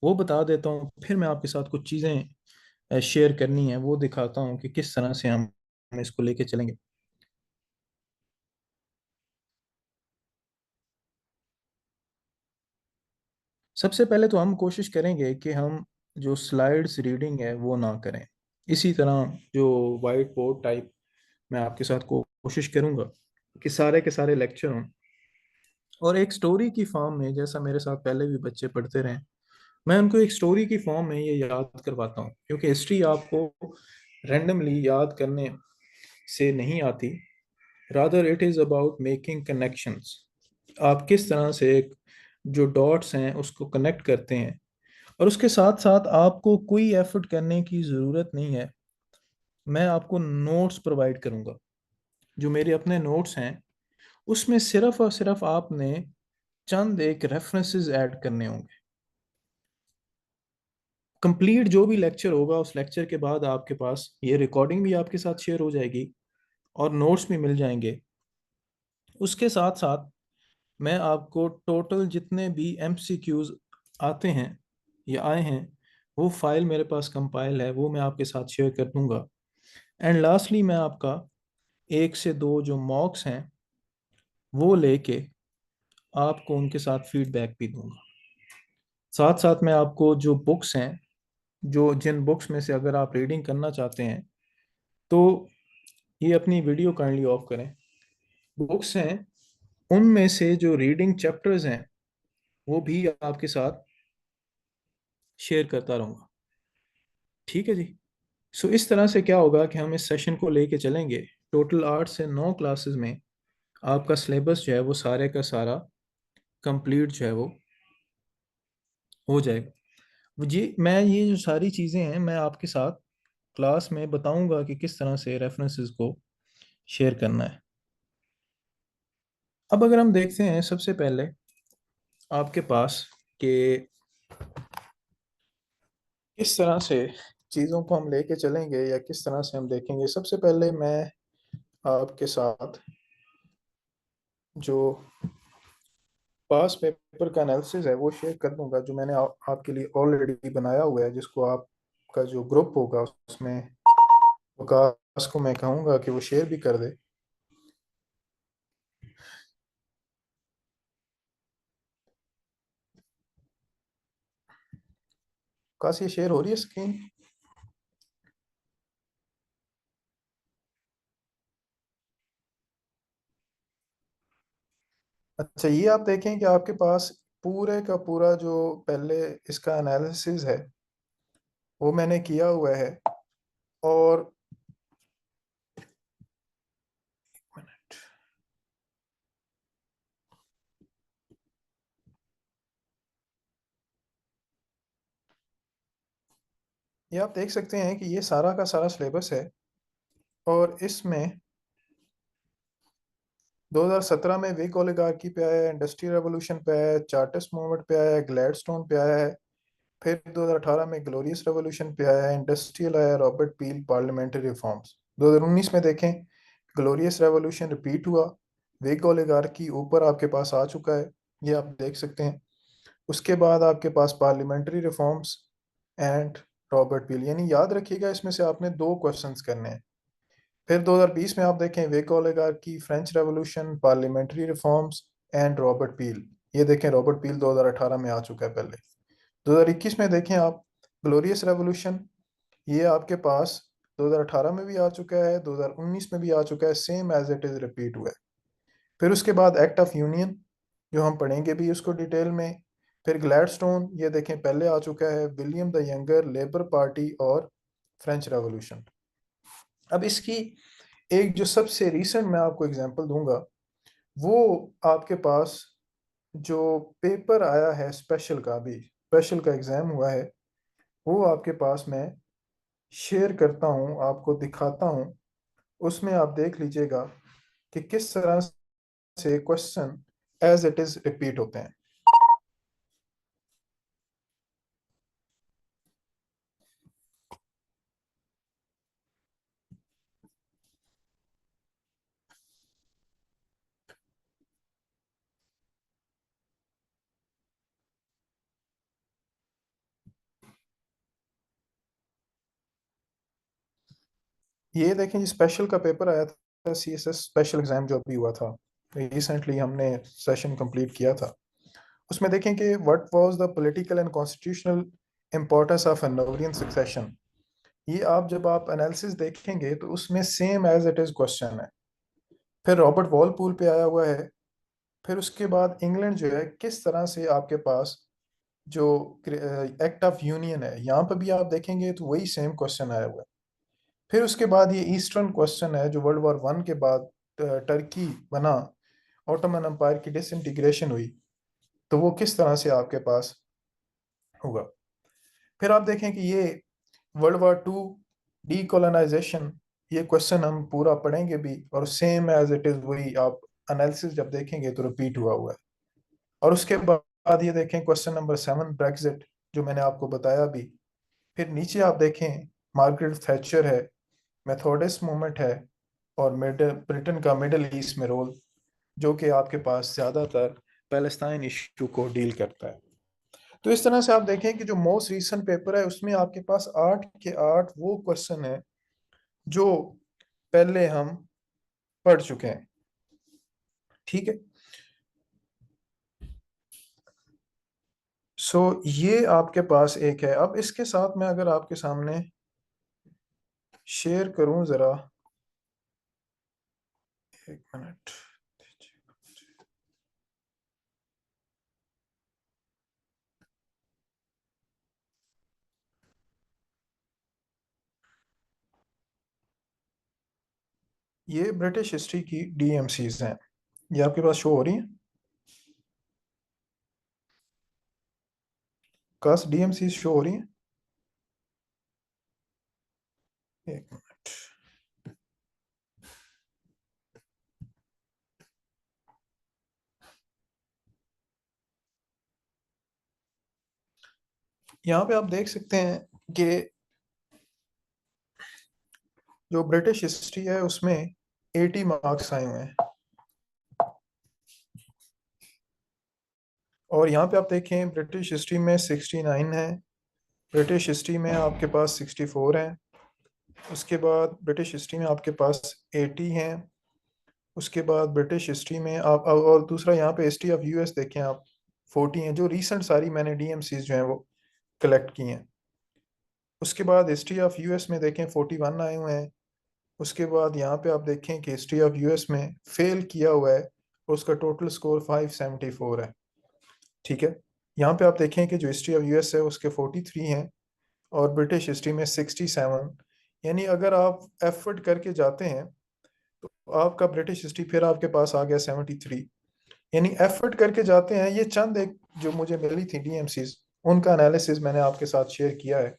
वो बता देता हूँ, फिर मैं आपके साथ कुछ चीज़ें शेयर करनी है, वो दिखाता हूँ कि किस तरह से हम इसको लेके चलेंगे। सबसे पहले तो हम कोशिश करेंगे कि हम जो स्लाइड्स रीडिंग है वो ना करें। इसी तरह जो वाइट बोर्ड टाइप मैं आपके साथ कोशिश करूंगा कि सारे के सारे लेक्चर हों, और एक स्टोरी की फॉर्म में, जैसा मेरे साथ पहले भी बच्चे पढ़ते रहे, मैं उनको एक स्टोरी की फॉर्म में ये याद करवाता हूँ। क्योंकि हिस्ट्री आपको रैंडमली याद करने से नहीं आती, rather it is about making connections. आप किस तरह से एक जो डॉट्स हैं उसको कनेक्ट करते हैं, और उसके साथ साथ आपको कोई एफर्ट करने की ज़रूरत नहीं है। मैं आपको नोट्स प्रोवाइड करूँगा, जो मेरे अपने नोट्स हैं उसमें सिर्फ और सिर्फ आपने चंद एक रेफरेंसेस ऐड करने होंगे। कंप्लीट जो भी लेक्चर होगा, उस लेक्चर के बाद आपके पास ये रिकॉर्डिंग भी आपके साथ शेयर हो जाएगी और नोट्स भी मिल जाएंगे। उसके साथ साथ मैं आपको टोटल जितने भी एमसीक्यूज आते हैं या आए हैं, वो फाइल मेरे पास कंपाइल है, वो मैं आपके साथ शेयर कर दूंगा। एंड लास्टली मैं आपका एक से दो जो मॉक्स हैं वो लेके आपको उनके साथ फीडबैक भी दूंगा। साथ साथ मैं आपको जो बुक्स हैं, जो जिन बुक्स में से अगर आप रीडिंग करना चाहते हैं, तो ये अपनी वीडियो काइंडली ऑफ करें। बुक्स हैं उनमें से जो रीडिंग चैप्टर्स हैं वो भी आपके साथ शेयर करता रहूँगा, ठीक है जी। सो इस तरह से क्या होगा कि हम इस सेशन को लेके चलेंगे। टोटल 8 से 9 क्लासेस में आपका सिलेबस जो है वो सारे का सारा कंप्लीट जो है वो हो जाएगा। मैं ये जो सारी चीज़ें हैं मैं आपके साथ क्लास में बताऊंगा कि किस तरह से रेफरेंसेस को शेयर करना है। अब अगर हम देखते हैं सबसे पहले आपके पास कि किस तरह से चीज़ों को हम लेके चलेंगे या किस तरह से हम देखेंगे। सबसे पहले मैं आपके साथ जो पास पेपर का एनालिसिस है वो शेयर कर दूंगा, जो मैंने आपके लिए ऑलरेडी बनाया हुआ है, जिसको आपका जो ग्रुप होगा उसमें वकास को मैं कहूँगा कि वो शेयर भी कर दे। वकास ये शेयर हो रही है स्क्रीन? अच्छा, ये आप देखें कि आपके पास पूरे का पूरा जो पहले इसका एनालिसिस है वो मैंने किया हुआ है। और ये आप देख सकते हैं कि ये सारा का सारा सिलेबस है। और इसमें 2017 में विग ओलिगार्की पे आया है, इंडस्ट्रियल रेवोल्यूशन पे आया है, चार्टिस्ट मूवमेंट पे आया है, ग्लैडस्टोन पे आया है। फिर 2018 में ग्लोरियस रेवोल्यूशन पे आया है, इंडस्ट्रियल आया, रॉबर्ट पील, पार्लियामेंट्री रिफॉर्म्स। 2019 में देखें, ग्लोरियस रेवोल्यूशन रिपीट हुआ, विग ओलिगार्की ऊपर आपके पास आ चुका है, ये आप देख सकते हैं। उसके बाद आपके पास parliamentary reforms and Robert Peel, यानी याद रखिएगा इसमें से आपने दो क्वेश्चंस करने हैं। फिर 2020 में आप देखें, Whig oligarchy, French revolution, parliamentary reforms and Robert Peel. ये देखें, रॉबर्ट पील 2018 में आ चुका है पहले। 2021 में देखें आप, ग्लोरियस रेवोल्यूशन, ये आपके पास 2018 में भी आ चुका है, 2019 में भी आ चुका है, same as it is repeat हुआ है। फिर उसके बाद एक्ट ऑफ यूनियन, जो हम पढ़ेंगे भी उसको डिटेल में। फिर ग्लैडस्टोन, ये देखें पहले आ चुका है, William the younger, labour party और फ्रेंच रेवोल्यूशन। अब इसकी एक जो सबसे रीसेंट मैं आपको एग्जांपल दूंगा, वो आपके पास जो पेपर आया है स्पेशल का, भी स्पेशल का एग्जाम हुआ है, वो आपके पास मैं शेयर करता हूँ, आपको दिखाता हूँ। उसमें आप देख लीजिएगा कि किस तरह से question as it is repeat होते हैं। ये देखें, जी स्पेशल का पेपर आया था, सीएसएस स्पेशल एग्जाम जो अभी हुआ था, रिसेंटली हमने सेशन कंप्लीट किया था। उसमें देखें कि what was the political and constitutional importance of Hanoverian succession. ये आप जब आप एनालिसिस देखेंगे तो उसमें same as it is question है। फिर रॉबर्ट वॉलपूल पे आया हुआ है। फिर उसके बाद इंग्लैंड जो है, किस तरह से आपके पास जो एक्ट ऑफ यूनियन है, यहाँ पर भी आप देखेंगे तो वही सेम क्वेश्चन आया हुआ है। फिर उसके बाद ये ईस्टर्न क्वेश्चन है, जो वर्ल्ड वॉर 1 के बाद टर्की बना, ऑटोमन एम्पायर की डिसइंटीग्रेशन हुई, तो वो किस तरह से आपके पास होगा। फिर आप देखें कि ये वर्ल्ड वॉर 2 डीकोलोनाइजेशन, ये क्वेश्चन हम पूरा पढ़ेंगे भी, और सेम एज इट इज वही आप एनालिसिस जब देखेंगे तो रिपीट हुआ हुआ है। और उसके बाद ये देखें क्वेश्चन नंबर 7 ब्रेक्सिट, जो मैंने आपको बताया भी। फिर नीचे आप देखें, मार्gaरेट थैचर है, मेथोडिस्ट मूवमेंट है, और मिडल ब्रिटेन का मिडल ईस्ट में रोल, जो कि आपके पास ज़्यादातर पैलेस्टाइन इशू को डील करता है। तो इस तरह से आप देखें कि जो मोस्ट रीसेंट पेपर है उसमें आपके पास 8 के 8 वो क्वेश्चन है जो पहले हम पढ़ चुके हैं। ठीक है, सो ये आपके पास एक है। अब इसके साथ मैं अगर आपके सामने शेयर करूं जरा, एक मिनट। ये ब्रिटिश हिस्ट्री की डीएमसीज हैं, ये आपके पास शो हो रही हैं। काश डीएमसीज शो हो रही हैं, एक मिनट। यहाँ पे आप देख सकते हैं कि जो ब्रिटिश हिस्ट्री है उसमें 80 मार्क्स आए हुए हैं। और यहाँ पे आप देखें, ब्रिटिश हिस्ट्री में 69 है, ब्रिटिश हिस्ट्री में आपके पास 64 हैं, उसके बाद ब्रिटिश हिस्ट्री में आपके पास 80 हैं, उसके बाद ब्रिटिश हिस्ट्री में आप और दूसरा यहाँ पे हिस्ट्री ऑफ यूएस देखें आप, 40 हैं, जो रीसेंट सारी मैंने डीएमसीज जो हैं वो कलेक्ट की हैं। उसके बाद हिस्ट्री ऑफ यूएस में देखें 41 आए हुए हैं। उसके बाद यहाँ पे आप देखें कि हिस्ट्री ऑफ यूएस में फेल किया हुआ है उसका टोटल स्कोर 574 है। ठीक है, यहाँ पे आप देखें कि जो हिस्ट्री ऑफ यूएस है उसके 43 हैं और ब्रिटिश हिस्ट्री में 67। यानी अगर आप एफर्ट करके जाते हैं तो आपका ब्रिटिश हिस्ट्री फिर आपके पास आ गया 73। यानी एफर्ट करके जाते हैं। ये चंद एक जो मुझे मिली थी डीएमसीज, उनका एनालिसिस मैंने आपके साथ शेयर किया है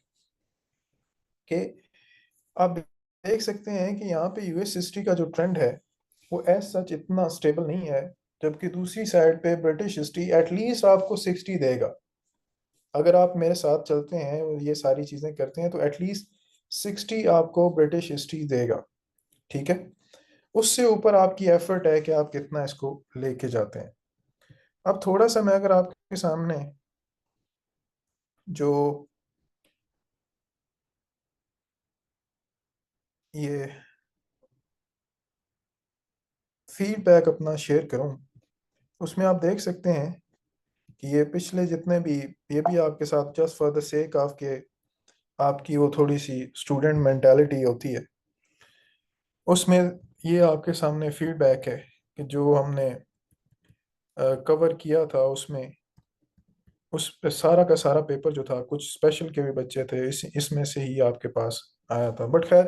कि आप देख सकते हैं कि यहाँ पे यूएस हिस्ट्री का जो ट्रेंड है वो एज सच इतना स्टेबल नहीं है, जबकि दूसरी साइड पे ब्रिटिश हिस्ट्री एटलीस्ट आपको 60 देगा। अगर आप मेरे साथ चलते हैं और ये सारी चीज़ें करते हैं तो एटलीस्ट 60 आपको ब्रिटिश हिस्ट्री देगा। ठीक है, उससे ऊपर आपकी एफर्ट है कि आप कितना इसको लेके जाते हैं। अब थोड़ा सा मैं अगर आपके सामने जो ये फीडबैक अपना शेयर करूं, उसमें आप देख सकते हैं कि ये पिछले जितने भी, ये भी आपके साथ just for the sake of के आपकी वो थोड़ी सी स्टूडेंट मेंटालिटी होती है, उसमें ये आपके सामने फीडबैक है कि जो हमने कवर किया था उसमें, उस पे सारा का सारा पेपर जो था, कुछ स्पेशल के भी बच्चे थे, इसमें से ही आपके पास आया था। बट खैर,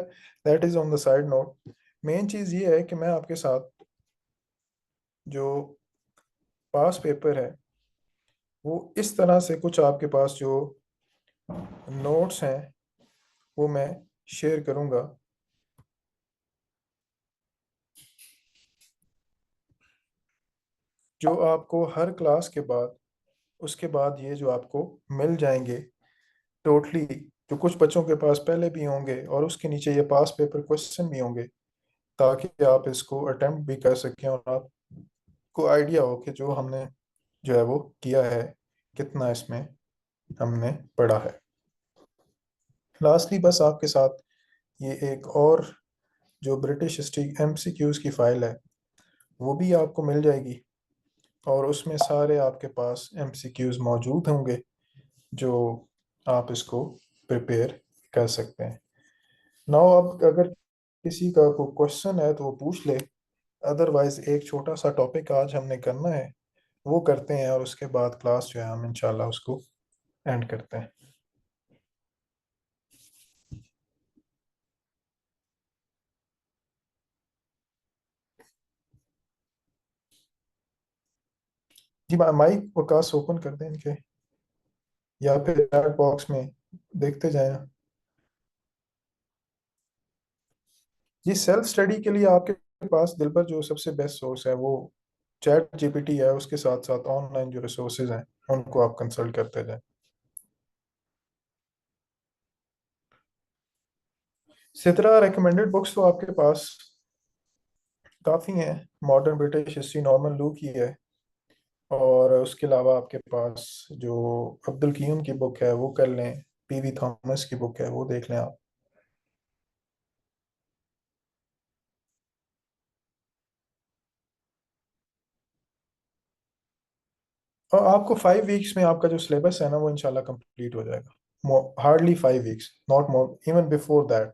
that is on the side note. Main चीज़ ये है कि मैं आपके साथ जो पास पेपर है वो इस तरह से कुछ आपके पास जो नोट्स हैं वो मैं शेयर करूंगा, जो आपको हर क्लास के बाद, उसके बाद ये जो आपको मिल जाएंगे टोटली, जो कुछ बच्चों के पास पहले भी होंगे और उसके नीचे ये पास पेपर क्वेश्चन भी होंगे, ताकि आप इसको अटेम्प्ट भी कर सकें और आपको आइडिया हो कि जो हमने जो है वो किया है, कितना इसमें हमने पढ़ा है। लास्टली बस आपके साथ ये एक और जो ब्रिटिश हिस्ट्री एमसीक्यूज की फाइल है वो भी आपको मिल जाएगी, और उसमें सारे आपके पास एमसीक्यूज मौजूद होंगे जो आप इसको प्रिपेयर कर सकते हैं। नाउ अब अगर किसी का कोई क्वेश्चन है तो वो पूछ ले, अदरवाइज एक छोटा सा टॉपिक आज हमने करना है वो करते हैं, और उसके बाद क्लास जो है हम इंशाल्लाह उसको एंड करते हैं। जी माइक वकास ओपन कर दें इनके, या फिर चैट बॉक्स में देखते जाएं। जी सेल्फ स्टडी के लिए आपके पास दिलबर जो सबसे बेस्ट सोर्स है वो चैट जीपीटी है, उसके साथ साथ ऑनलाइन जो रिसोर्सेज हैं उनको आप कंसल्ट करते जाएं। इसी तरह रिकमेंडेड बुक्स तो आपके पास काफ़ी हैं। मॉडर्न ब्रिटिश हिस्ट्री नॉर्मन लू की है, और उसके अलावा आपके पास जो अब्दुल कीम की बुक है वो कर लें, पीवी थॉमस की बुक है वो देख लें आप। और आपको 5 वीक्स में आपका जो सिलेबस है ना वो इंशाल्लाह कंप्लीट हो जाएगा। Hardly 5 weeks, not more, even before that.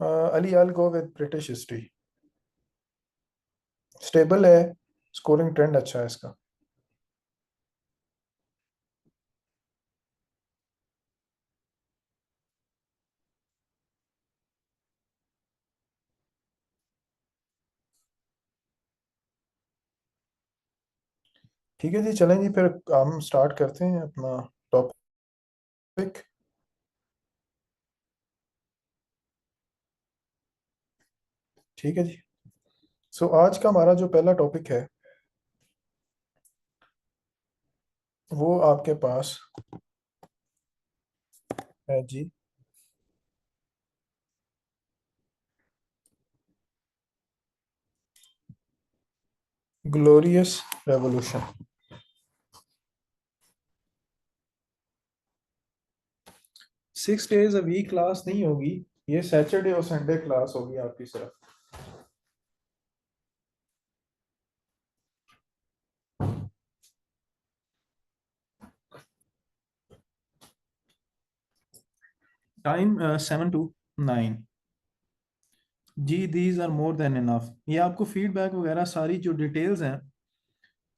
Ali I go with British history, stable है, स्कोरिंग ट्रेंड अच्छा है इसका। ठीक है जी, चलें जी, फिर हम स्टार्ट करते हैं अपना टॉपिक। ठीक है जी। सो आज का हमारा जो पहला टॉपिक है वो आपके पास है जी, glorious revolution. 6 days a week class नहीं होगी, ये सैटरडे और संडे क्लास होगी आपकी सिर्फ। Time 7 to 9। जी, these are more than enough. ये आपको फीडबैक वगैरह सारी जो डिटेल्स हैं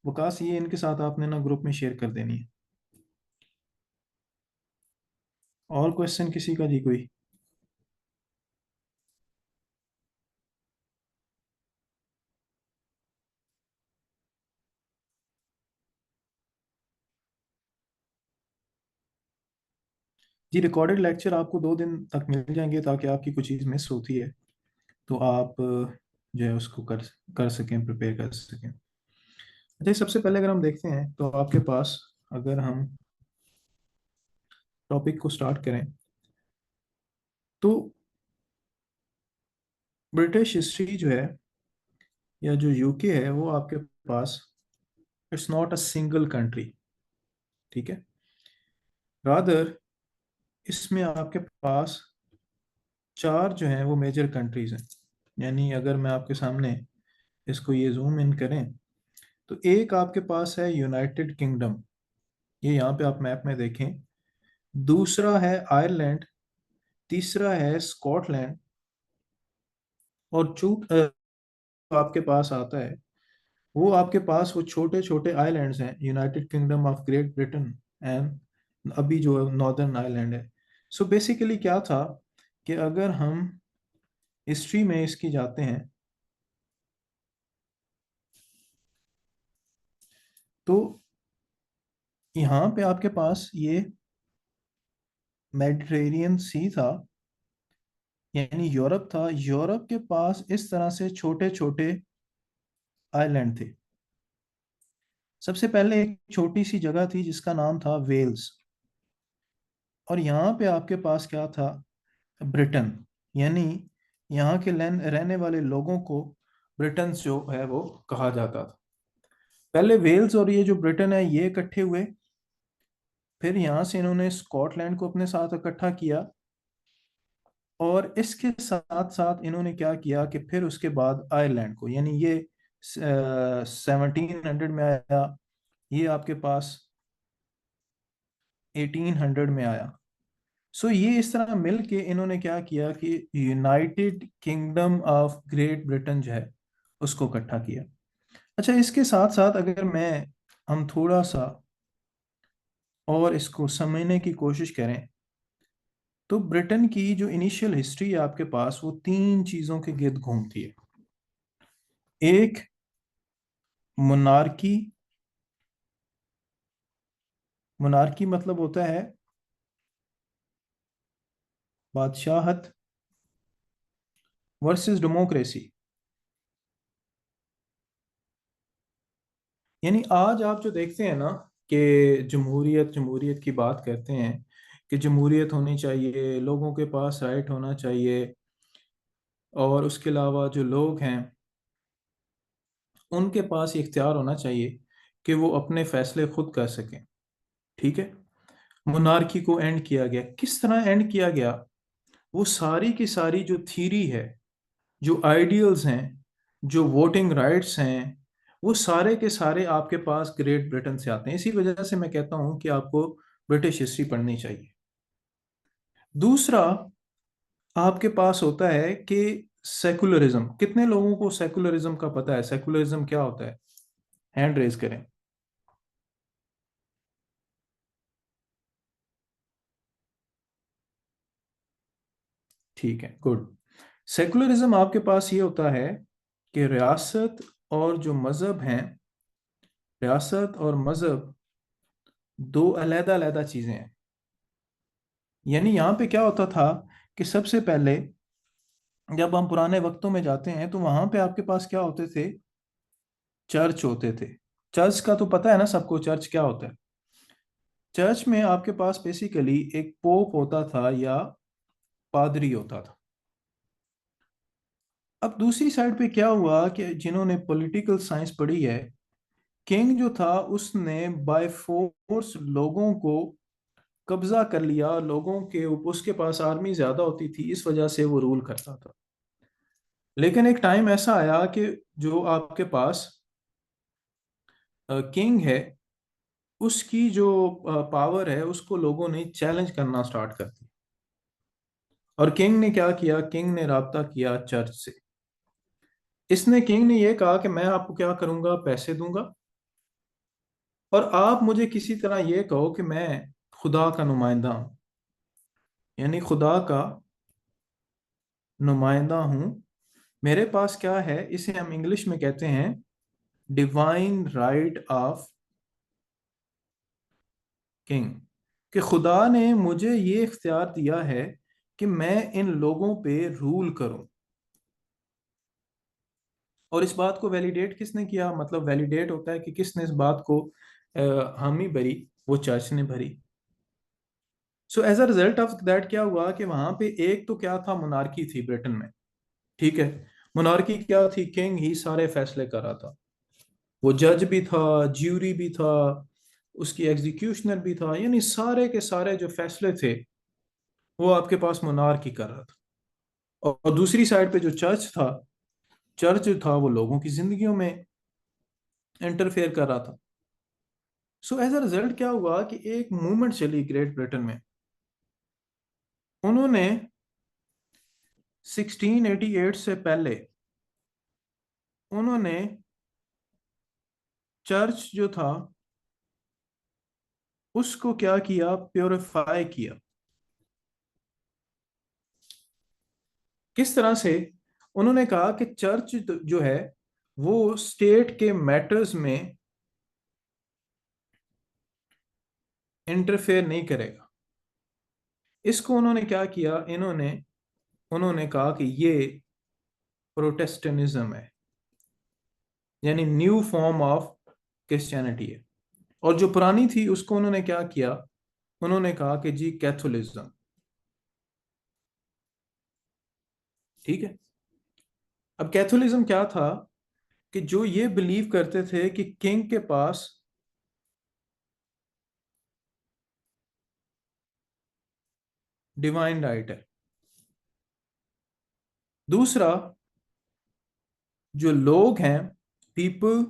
वकास, ये इनके साथ आपने ना ग्रुप में शेयर कर देनी है। और क्वेश्चन किसी का जी कोई? जी, रिकॉर्डेड लेक्चर आपको 2 दिन तक मिल जाएंगे, ताकि आपकी कुछ चीज़ मिस होती है तो आप जो है उसको कर कर सकें, प्रिपेयर कर सकें। अच्छा, सबसे पहले अगर हम देखते हैं तो आपके पास, अगर हम टॉपिक को स्टार्ट करें तो ब्रिटिश हिस्ट्री जो है या जो यूके है वो आपके पास, it's not a single country. ठीक है, रादर इसमें आपके पास चार जो हैं वो मेजर कंट्रीज हैं। यानी अगर मैं आपके सामने इसको ये जूम इन करें तो एक आपके पास है यूनाइटेड किंगडम, ये यहाँ पे आप मैप में देखें। दूसरा है आयरलैंड। तीसरा है स्कॉटलैंड। और आपके पास आता है, वो आपके पास वो छोटे छोटे आइलैंड्स हैं, United kingdom of great Britain and अभी जो नॉर्दर्न आइलैंड है। सो बेसिकली क्या था कि अगर हम हिस्ट्री में इसकी जाते हैं तो यहाँ पे आपके पास ये मेडिटेरेनियन सी था, यानी यूरोप था। यूरोप के पास इस तरह से छोटे छोटे आइलैंड थे। सबसे पहले एक छोटी सी जगह थी जिसका नाम था वेल्स। और यहाँ पे आपके पास क्या था, ब्रिटेन। यानी यहाँ के रहने वाले लोगों को ब्रिटेन जो है वो कहा जाता था। पहले वेल्स और ये जो ब्रिटेन है ये इकट्ठे हुए, फिर यहाँ से इन्होंने स्कॉटलैंड को अपने साथ इकट्ठा किया, और इसके साथ साथ इन्होंने क्या किया कि फिर उसके बाद आयरलैंड को, यानी ये 1700 में आया, ये आपके पास 1800 में आया। सो ये इस तरह मिल के इन्होंने क्या किया कि United kingdom of great Britain जो है उसको इकट्ठा किया। अच्छा, इसके साथ साथ अगर मैं हम थोड़ा सा और इसको समझने की कोशिश करें तो ब्रिटेन की जो इनिशियल हिस्ट्री है आपके पास, वो तीन चीजों के गिर्द घूमती है। एक, मोनार्की। मोनार्की मतलब होता है बादशाहत वर्सेस डेमोक्रेसी। यानी आज आप जो देखते हैं ना कि जमहूरियत जमहूरियत की बात करते हैं कि जमहूरियत होनी चाहिए, लोगों के पास राइट होना चाहिए, और उसके अलावा जो लोग हैं उनके पास ये इख्तियार होना चाहिए कि वो अपने फैसले खुद कर सकें। ठीक है, मोनार्की को एंड किया गया। किस तरह एंड किया गया? वो सारी की सारी जो थीरी है, जो आइडियल्स हैं, जो वोटिंग राइट्स हैं, वो सारे के सारे आपके पास ग्रेट ब्रिटेन से आते हैं। इसी वजह से मैं कहता हूं कि आपको ब्रिटिश हिस्ट्री पढ़नी चाहिए। दूसरा, आपके पास होता है कि सेकुलरिज्म। कितने लोगों को सेकुलरिज्म का पता है? सेकुलरिज्म क्या होता है? हैंड रेज करें। ठीक है, गुड। सेकुलरिज्म आपके पास ये होता है कि रियासत और जो मजहब हैं, रियासत और मजहब दो अलग अलग चीजें हैं। यानी यहाँ पे क्या होता था कि सबसे पहले जब हम पुराने वक्तों में जाते हैं तो वहां पे आपके पास क्या होते थे? चर्च होते थे। चर्च का तो पता है ना सबको, चर्च क्या होता है। चर्च में आपके पास बेसिकली एक पोप होता था या पादरी होता था। अब दूसरी साइड पे क्या हुआ कि जिन्होंने पॉलिटिकल साइंस पढ़ी है, किंग जो था उसने बाय फोर्स लोगों को कब्जा कर लिया। लोगों के उसके पास आर्मी ज्यादा होती थी, इस वजह से वो रूल करता था। लेकिन एक टाइम ऐसा आया कि जो आपके पास किंग है, उसकी जो पावर है उसको लोगों ने चैलेंज करना स्टार्ट कर दी। और किंग ने क्या किया, किंग ने राब्ता किया चर्च से। किंग ने यह कहा कि मैं आपको क्या करूंगा, पैसे दूंगा, और आप मुझे किसी तरह यह कहो कि मैं खुदा का नुमाइंदा हूं, यानी खुदा का नुमाइंदा हूं। मेरे पास क्या है, इसे हम इंग्लिश में कहते हैं डिवाइन राइट ऑफ किंग, कि खुदा ने मुझे ये इख्तियार दिया है कि मैं इन लोगों पे रूल करूं। और इस बात को वैलिडेट किसने किया, मतलब वैलिडेट होता है कि किसने इस बात को हामी भरी, वो चर्च ने भरी। So as a result of that क्या हुआ कि वहां पे एक तो क्या था, मोनार्की थी ब्रिटेन में, ठीक है। मोनार्की क्या थी, किंग ही सारे फैसले कर रहा था, वो जज भी था, ज्यूरी भी था, उसकी एग्जीक्यूशनर भी था, यानी सारे के सारे जो फैसले थे वो आपके पास मोनार्की कर रहा था। और दूसरी साइड पे जो चर्च था, चर्च जो था वो लोगों की जिंदगियों में इंटरफेयर कर रहा था। सो एज अ रिजल्ट क्या हुआ कि एक मूवमेंट चली ग्रेट ब्रिटेन में। उन्होंने 1688 से पहले उन्होंने चर्च जो था उसको क्या किया, प्योरीफाई किया। किस तरह से, उन्होंने कहा कि चर्च जो है वो स्टेट के मैटर्स में इंटरफेयर नहीं करेगा। इसको उन्होंने क्या किया, इन्होंने उन्होंने कहा कि ये प्रोटेस्टेंटिज्म है, यानी न्यू फॉर्म ऑफ क्रिश्चियनिटी है। और जो पुरानी थी उसको उन्होंने क्या किया, उन्होंने कहा कि जी कैथोलिज्म, ठीक है। अब कैथोलिज्म क्या था, कि जो ये बिलीव करते थे कि किंग के पास डिवाइन राइट है। दूसरा, जो लोग हैं, पीपल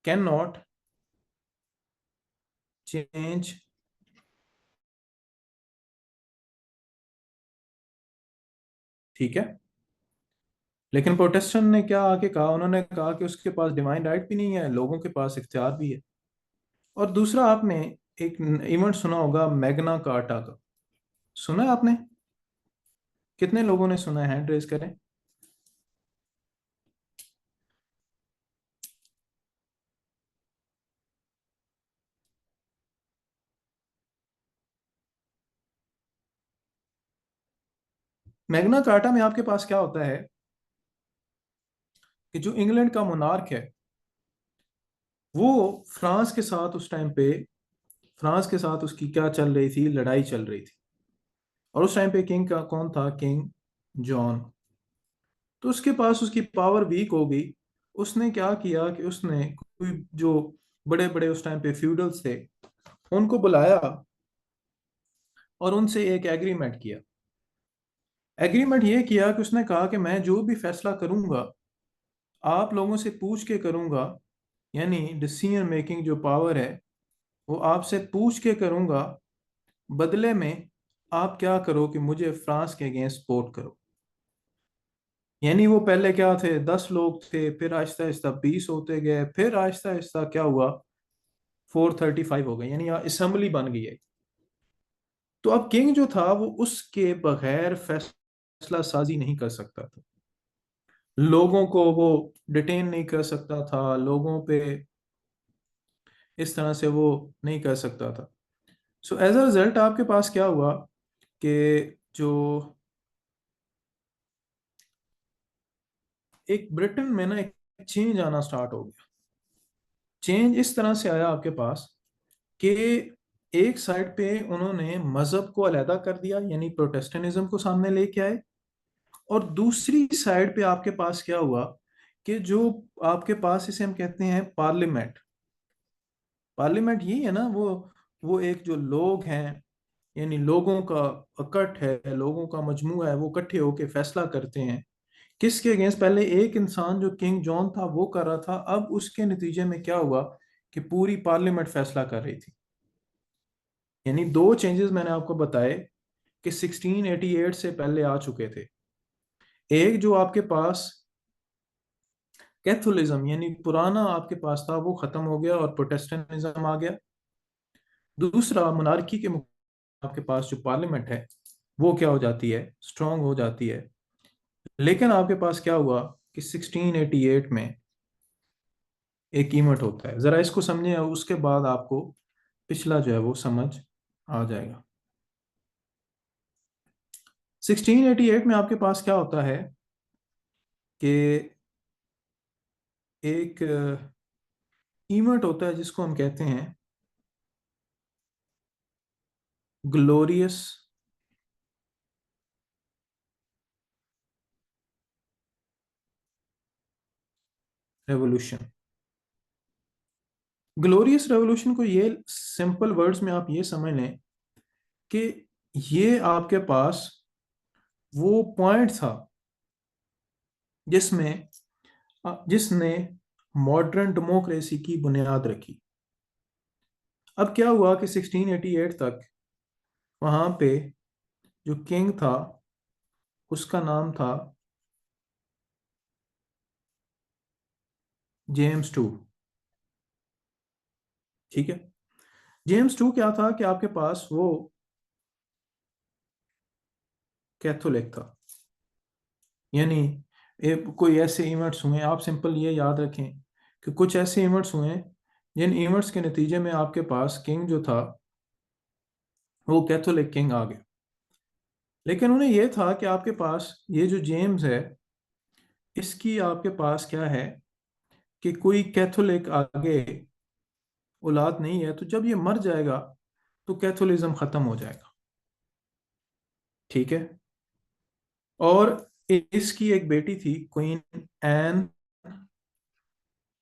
कैन नॉट चेंज, ठीक है। लेकिन प्रोटेस्टेंट ने क्या आके कहा, उन्होंने कहा कि उसके पास डिवाइन राइट भी नहीं है, लोगों के पास इख्तियार भी है। और दूसरा, आपने एक इवेंट सुना होगा मैग्ना कार्टा का, सुना है आपने? कितने लोगों ने सुना है, हैंड रेज करें। मैग्ना कार्टा में आपके पास क्या होता है कि जो इंग्लैंड का मोनार्क है वो फ्रांस के साथ उस टाइम पे, फ्रांस के साथ उसकी क्या चल रही थी, लड़ाई चल रही थी। और उस टाइम पे किंग का कौन था, किंग जॉन। तो उसके पास उसकी पावर वीक हो गई। उसने क्या किया कि उसने कोई जो बड़े बड़े उस टाइम पे फ्यूडल्स थे उनको बुलाया और उनसे एक एग्रीमेंट किया। एग्रीमेंट ये किया कि उसने कहा कि मैं जो भी फैसला करूंगा आप लोगों से पूछ के करूंगा, यानी डिसीजन मेकिंग जो पावर है वो आपसे पूछ के करूंगा। बदले में आप क्या करो कि मुझे फ्रांस के अगेंस्ट सपोर्ट करो। यानी वो पहले क्या थे, 10 लोग थे, फिर आहिस्ता आहिस्ता 20 होते गए, फिर आहिस्ता आहिस्ता क्या हुआ, 435 हो गए, यानी असेंबली बन गई है। तो अब किंग जो था वो उसके बगैर फैसला साजी नहीं कर सकता था, लोगों को वो डिटेन नहीं कर सकता था, लोगों पे इस तरह से वो नहीं कर सकता था। सो एज अ रिजल्ट आपके पास क्या हुआ कि जो एक ब्रिटेन में ना एक चेंज आना स्टार्ट हो गया। चेंज इस तरह से आया आपके पास कि एक साइड पे उन्होंने मजहब को अलहदा कर दिया, यानी प्रोटेस्टेंटिज्म को सामने लेके आए। और दूसरी साइड पे आपके पास क्या हुआ कि जो आपके पास, इसे हम कहते हैं पार्लियामेंट। पार्लियामेंट यही है ना, वो एक जो लोग हैं, यानी लोगों का इकट्ठ है, लोगों का मजमू है, वो इकट्ठे होके फैसला करते हैं किसके अगेंस्ट। पहले एक इंसान जो किंग जॉन था वो कर रहा था, अब उसके नतीजे में क्या हुआ कि पूरी पार्लियामेंट फैसला कर रही थी। यानी दो चेंजेस मैंने आपको बताए कि 1688 से पहले आ चुके थे। एक जो आपके पास कैथोलिज्म यानी पुराना आपके पास था वो खत्म हो गया और प्रोटेस्टेंटिज्म आ गया। दूसरा मोनार्की के आपके पास जो पार्लियामेंट है वो क्या हो जाती है, स्ट्रांग हो जाती है। लेकिन आपके पास क्या हुआ कि 1688 में एक कीमत होता है, जरा इसको समझे, उसके बाद आपको पिछला जो है वो समझ आ जाएगा। 1688 में आपके पास क्या होता है कि एक ईवेंट होता है जिसको हम कहते हैं ग्लोरियस रेवोल्यूशन। ग्लोरियस रेवोल्यूशन को ये सिंपल वर्ड्स में आप ये समझ लें कि ये आपके पास वो पॉइंट था जिसमें जिसने मॉडर्न डेमोक्रेसी की बुनियाद रखी। अब क्या हुआ कि 1688 तक वहां पे जो किंग था उसका नाम था जेम्स टू। ठीक है, जेम्स टू क्या था कि आपके पास वो कैथोलिक था। यानी कोई ऐसे इवेंट्स हुए, आप सिंपल ये याद रखें कि कुछ ऐसे इवेंट्स हुए जिन इवेंट्स के नतीजे में आपके पास किंग जो था वो कैथोलिक किंग आ गया। लेकिन उन्हें यह था कि आपके पास ये जो जेम्स है इसकी आपके पास क्या है कि कोई कैथोलिक आगे औलाद नहीं है, तो जब ये मर जाएगा तो कैथोलिज्म खत्म हो जाएगा। ठीक है, और इसकी एक बेटी थी क्वीन एन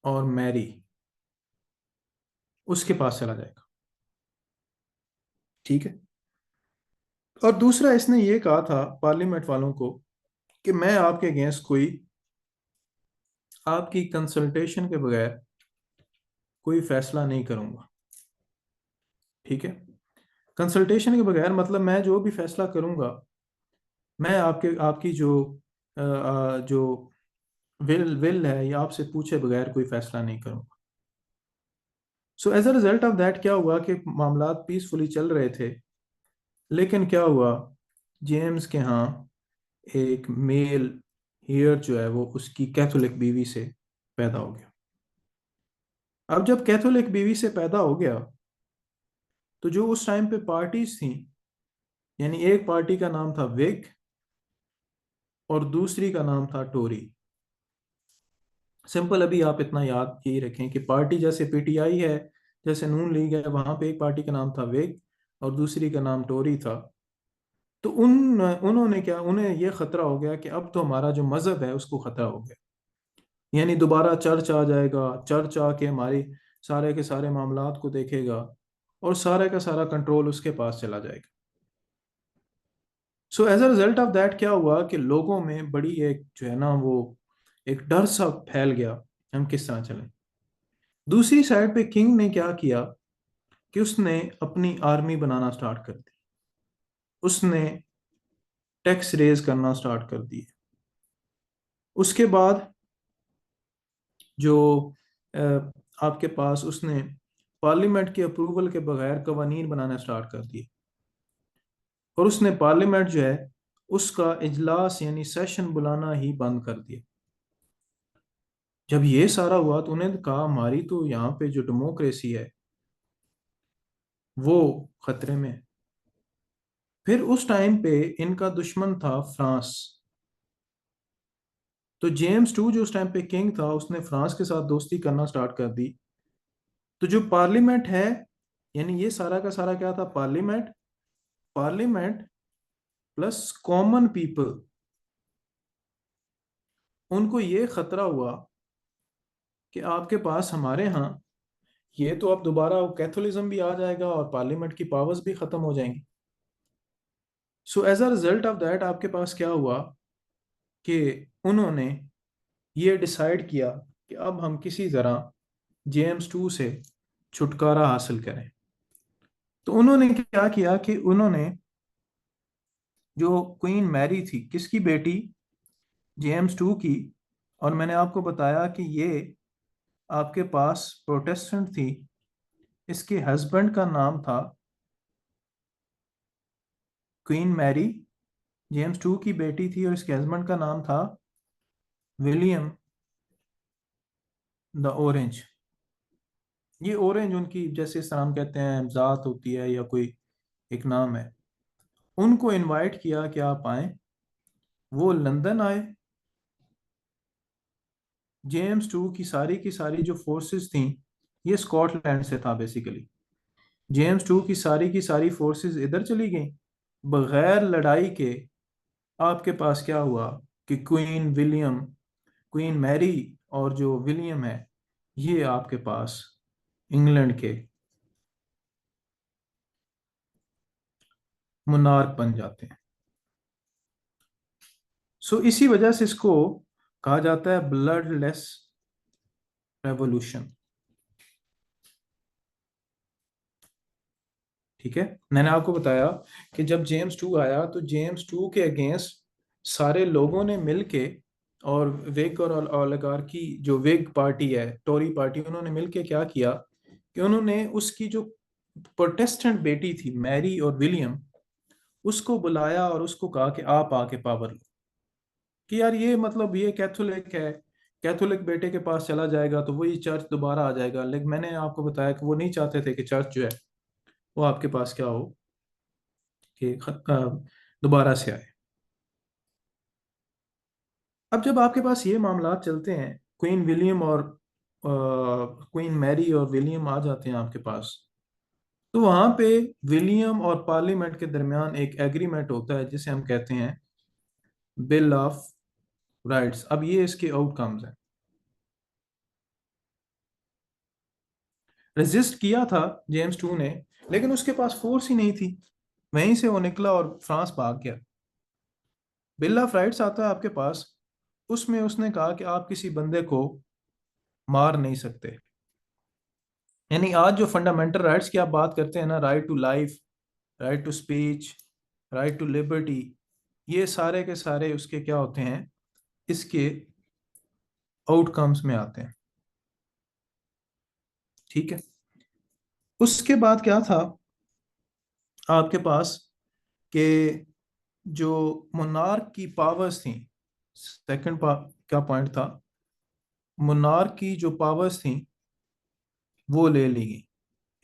और मैरी, उसके पास चला जाएगा। ठीक है, और दूसरा इसने ये कहा था पार्लियामेंट वालों को कि मैं आपके अगेंस्ट कोई आपकी कंसल्टेशन के बगैर कोई फैसला नहीं करूंगा। ठीक है, कंसल्टेशन के बगैर मतलब मैं जो भी फैसला करूंगा मैं आपकी जो विल है या आपसे पूछे बगैर कोई फैसला नहीं करूंगा। So as a result of that क्या हुआ कि मामलात पीसफुली चल रहे थे। लेकिन क्या हुआ, जेम्स के यहाँ एक मेल हेयर जो है वो उसकी कैथोलिक बीवी से पैदा हो गया। अब जब कैथोलिक बीवी से पैदा हो गया तो जो उस टाइम पे पार्टीज थी, यानी एक पार्टी का नाम था विग और दूसरी का नाम था टोरी। सिंपल अभी आप इतना याद यही रखें कि पार्टी जैसे पीटीआई है, जैसे नून लीग है, वहां पे एक पार्टी का नाम था विग और दूसरी का नाम टोरी था। तो उन्होंने क्या, उन्हें यह खतरा हो गया कि अब तो हमारा जो मजहब है उसको खतरा हो गया। यानी दोबारा चर्च आ जाएगा, चर्च आके हमारी सारे के सारे मामलात को देखेगा और सारे का सारा कंट्रोल उसके पास चला जाएगा। So as a result of that क्या हुआ कि लोगों में बड़ी एक जो है ना वो एक डर सा फैल गया, हम किस तरह चलें। दूसरी साइड पे किंग ने क्या किया कि उसने अपनी आर्मी बनाना स्टार्ट कर दी, उसने टैक्स रेज करना स्टार्ट कर दिए। उसके बाद जो अ, आपके पास उसने पार्लियामेंट के अप्रूवल के बगैर कवानीन बनाना स्टार्ट कर दिए और उसने पार्लियामेंट जो है उसका इजलास यानी सेशन बुलाना ही बंद कर दिया। जब ये सारा हुआ तो उन्होंने कहा हमारी तो यहाँ पे जो डेमोक्रेसी है वो खतरे में है। फिर उस टाइम पे इनका दुश्मन था फ्रांस। तो जेम्स टू जो उस टाइम पे किंग था उसने फ्रांस के साथ दोस्ती करना स्टार्ट कर दी। तो जो पार्लियामेंट है, यानी ये सारा का सारा क्या था, parliament, parliament plus common people, उनको ये खतरा हुआ कि आपके पास हमारे यहाँ ये तो अब दोबारा कैथोलिज्म भी आ जाएगा और पार्लियामेंट की पावर्स भी खत्म हो जाएंगी। So as a result of that आपके पास क्या हुआ कि उन्होंने ये डिसाइड किया कि अब हम किसी तरह जेम्स टू से छुटकारा हासिल करें। तो उन्होंने क्या किया कि उन्होंने जो क्वीन मैरी थी, किसकी बेटी? जेम्स टू की। और मैंने आपको बताया कि ये आपके पास प्रोटेस्टेंट थी। इसके हस्बैंड का नाम था क्वीन मैरी, जेम्स टू की बेटी थी, और इसके हस्बैंड का नाम था विलियम द ऑरेंज। ये ऑरेंज उनकी, जैसे इस तरह हम कहते हैं जात होती है या कोई एक नाम है। उनको इनवाइट किया कि आप आए, वो लंदन आए। जेम्स टू की सारी जो फोर्सेस थी, ये स्कॉटलैंड से था बेसिकली। जेम्स टू की सारी फोर्सेस इधर चली गई। बगैर लड़ाई के आपके पास क्या हुआ कि क्वीन मैरी और जो विलियम है, ये आपके पास इंग्लैंड के मुनार्क बन जाते हैं। सो इसी वजह से इसको कहा जाता है ब्लडलेस रेवोल्यूशन। ठीक है, मैंने आपको बताया कि जब जेम्स टू आया तो जेम्स टू के अगेंस्ट सारे लोगों ने मिलके, और वेग और ओलिगार्की, जो वेग पार्टी है, टोरी पार्टी, उन्होंने मिलके क्या किया कि उन्होंने उसकी जो प्रोटेस्टेंट बेटी थी मैरी और विलियम, उसको बुलाया और उसको कहा कि आप आके पावर लो। कि यार ये मतलब ये कैथोलिक है, कैथोलिक बेटे के पास चला जाएगा तो वही चर्च दोबारा आ जाएगा। लेकिन मैंने आपको बताया कि वो नहीं चाहते थे कि चर्च जो है वो आपके पास क्या हो, कि दोबारा से आए। अब जब आपके पास ये मामला चलते हैं, क्वीन विलियम और क्वीन मैरी और विलियम आ जाते हैं आपके पास, तो वहां पे विलियम और पार्लियामेंट के दरमियान एक एग्रीमेंट होता है जिसे हम कहते हैं बिल ऑफ राइट्स। अब ये इसके आउटकम्स हैं। रेजिस्ट किया था जेम्स टू ने, लेकिन उसके पास फोर्स ही नहीं थी। वहीं से वो निकला और फ्रांस भाग गया। बिल ऑफ राइट्स आता है आपके पास, उसमें उसने कहा कि आप किसी बंदे को मार नहीं सकते। यानी आज जो फंडामेंटल राइट्स की आप बात करते हैं ना, right to life, right to speech, right to liberty, ये सारे के सारे उसके क्या होते हैं, इसके आउटकम्स में आते हैं। ठीक है, उसके बाद क्या था आपके पास कि जो मोनार्क की पावर्स थी, क्या पॉइंट था, मोनार्क की जो पावर्स थी वो ले ली गई।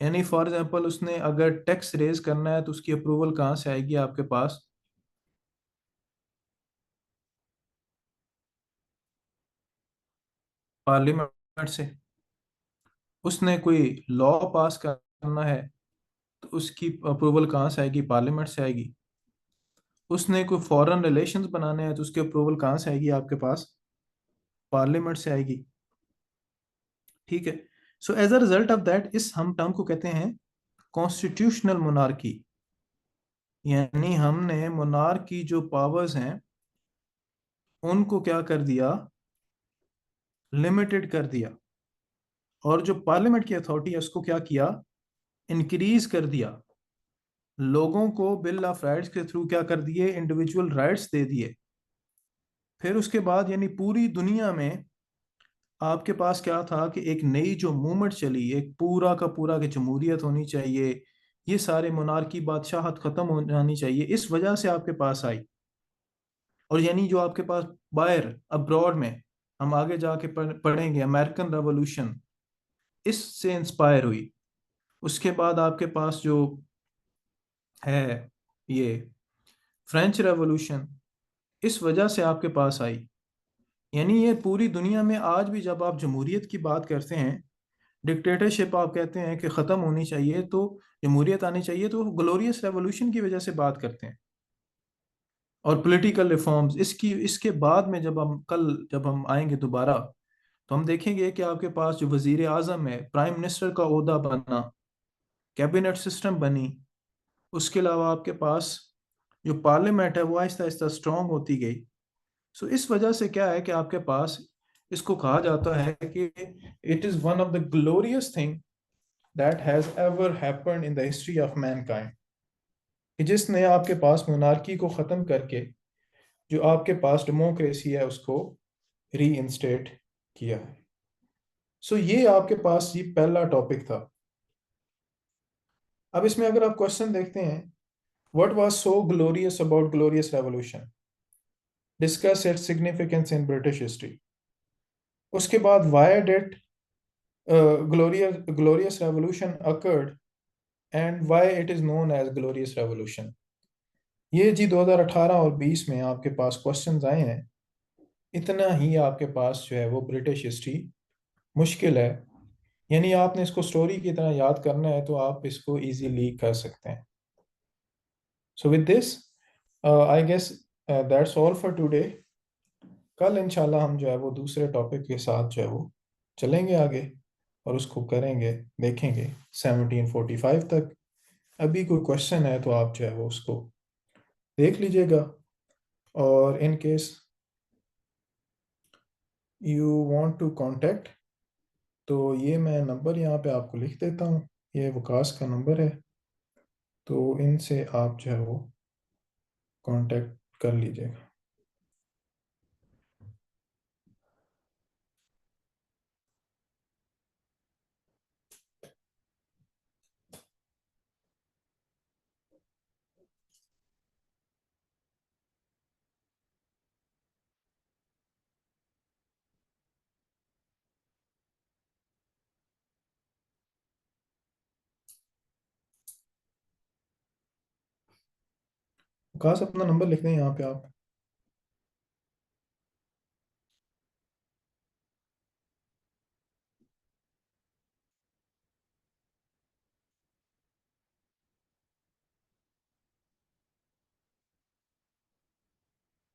यानी फॉर एग्जांपल उसने अगर टैक्स रेज करना है तो उसकी अप्रूवल कहाँ से आएगी आपके पास? पार्लियामेंट से। उसने कोई लॉ पास करना है तो उसकी अप्रूवल कहाँ से आएगी? पार्लियामेंट से आएगी। उसने कोई फॉरेन रिलेशंस बनाने हैं तो उसकी अप्रूवल कहाँ से आएगी आपके पास? पार्लियामेंट से आएगी। ठीक है, so as a result of that इस हम टर्म को कहते हैं कॉन्स्टिट्यूशनल मोनार्की। यानी हमने मोनार्क की जो पावर्स हैं उनको क्या कर दिया? लिमिटेड कर दिया। और जो पार्लियामेंट की अथॉरिटी है उसको क्या किया? इंक्रीज कर दिया। लोगों को बिल ऑफ राइट्स के थ्रू क्या कर दिए? इंडिविजुअल राइट्स दे दिए। फिर उसके बाद यानी पूरी दुनिया में आपके पास क्या था कि एक नई जो मूवमेंट चली, एक पूरा का पूरा कि जमहूरियत होनी चाहिए, ये सारे मोनार्की बादशाहत खत्म हो जानी चाहिए, इस वजह से आपके पास आई। और यानी जो आपके पास बाहर अब्रॉड में हम आगे जाके पढ़ेंगे अमेरिकन रेवोल्यूशन, इससे इंस्पायर हुई। उसके बाद आपके पास जो है ये फ्रेंच रेवोल्यूशन, इस वजह से आपके पास आई। यानी ये पूरी दुनिया में आज भी जब आप जमहूरियत की बात करते हैं, डिक्टेटरशिप आप कहते हैं कि ख़त्म होनी चाहिए तो जमहूरियत आनी चाहिए, तो ग्लोरियस रेवोल्यूशन की वजह से बात करते हैं। और पॉलिटिकल रिफॉर्म्स इसकी, इसके बाद में जब हम आएंगे दोबारा तो हम देखेंगे कि आपके पास जो वजीर आजम है, प्राइम मिनिस्टर का ओहदा बना, कैबिनेट सिस्टम बनी। उसके अलावा आपके पास जो पार्लियामेंट है वो आहिस्ता आहिस्ता स्ट्रांग होती गई। सो इस वजह से क्या है कि आपके पास, इसको कहा जाता है कि it is one of the glorious thing that has ever happened in the history of Mankind. कि जिसने आपके पास मोनार्की को ख़त्म करके जो आपके पास डेमोक्रेसी है उसको री इंस्टेट किया है। सो ये आपके पास ये पहला टॉपिक था। अब इसमें अगर आप क्वेश्चन देखते हैं, what was so glorious about glorious revolution, discuss its significance in British history. उसके बाद why did glorious revolution occurred and why it is known as glorious revolution। ये जी 2018 और 20 में आपके पास क्वेश्चंस आए हैं। इतना ही आपके पास जो है वो ब्रिटिश हिस्ट्री मुश्किल है, यानी आपने इसको स्टोरी की तरह याद करना है तो आप इसको इजीली कर सकते हैं। So with this I guess that's all for today. कल इंशाल्लाह हम जो है वो दूसरे टॉपिक के साथ जो है वो चलेंगे आगे और उसको करेंगे, देखेंगे 1745 तक। अभी कोई क्वेश्चन है तो आप जो है वो उसको देख लीजिएगा, और in case you want to contact तो ये मैं नंबर यहाँ पे आपको लिख देता हूँ, ये वकास का नंबर है, तो इनसे आप जो है वो कांटेक्ट कर लीजिएगा। वकास अपना नंबर लिख दें यहाँ पे आप।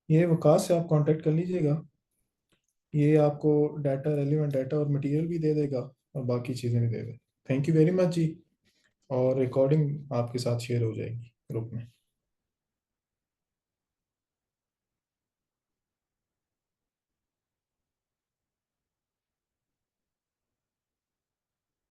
ये वकास से आप कांटेक्ट कर लीजिएगा, ये आपको डाटा, रेलिवेंट डाटा और मटेरियल भी दे देगा और बाकी चीज़ें भी दे देगा। थैंक यू वेरी मच जी, और रिकॉर्डिंग आपके साथ शेयर हो जाएगी ग्रुप में।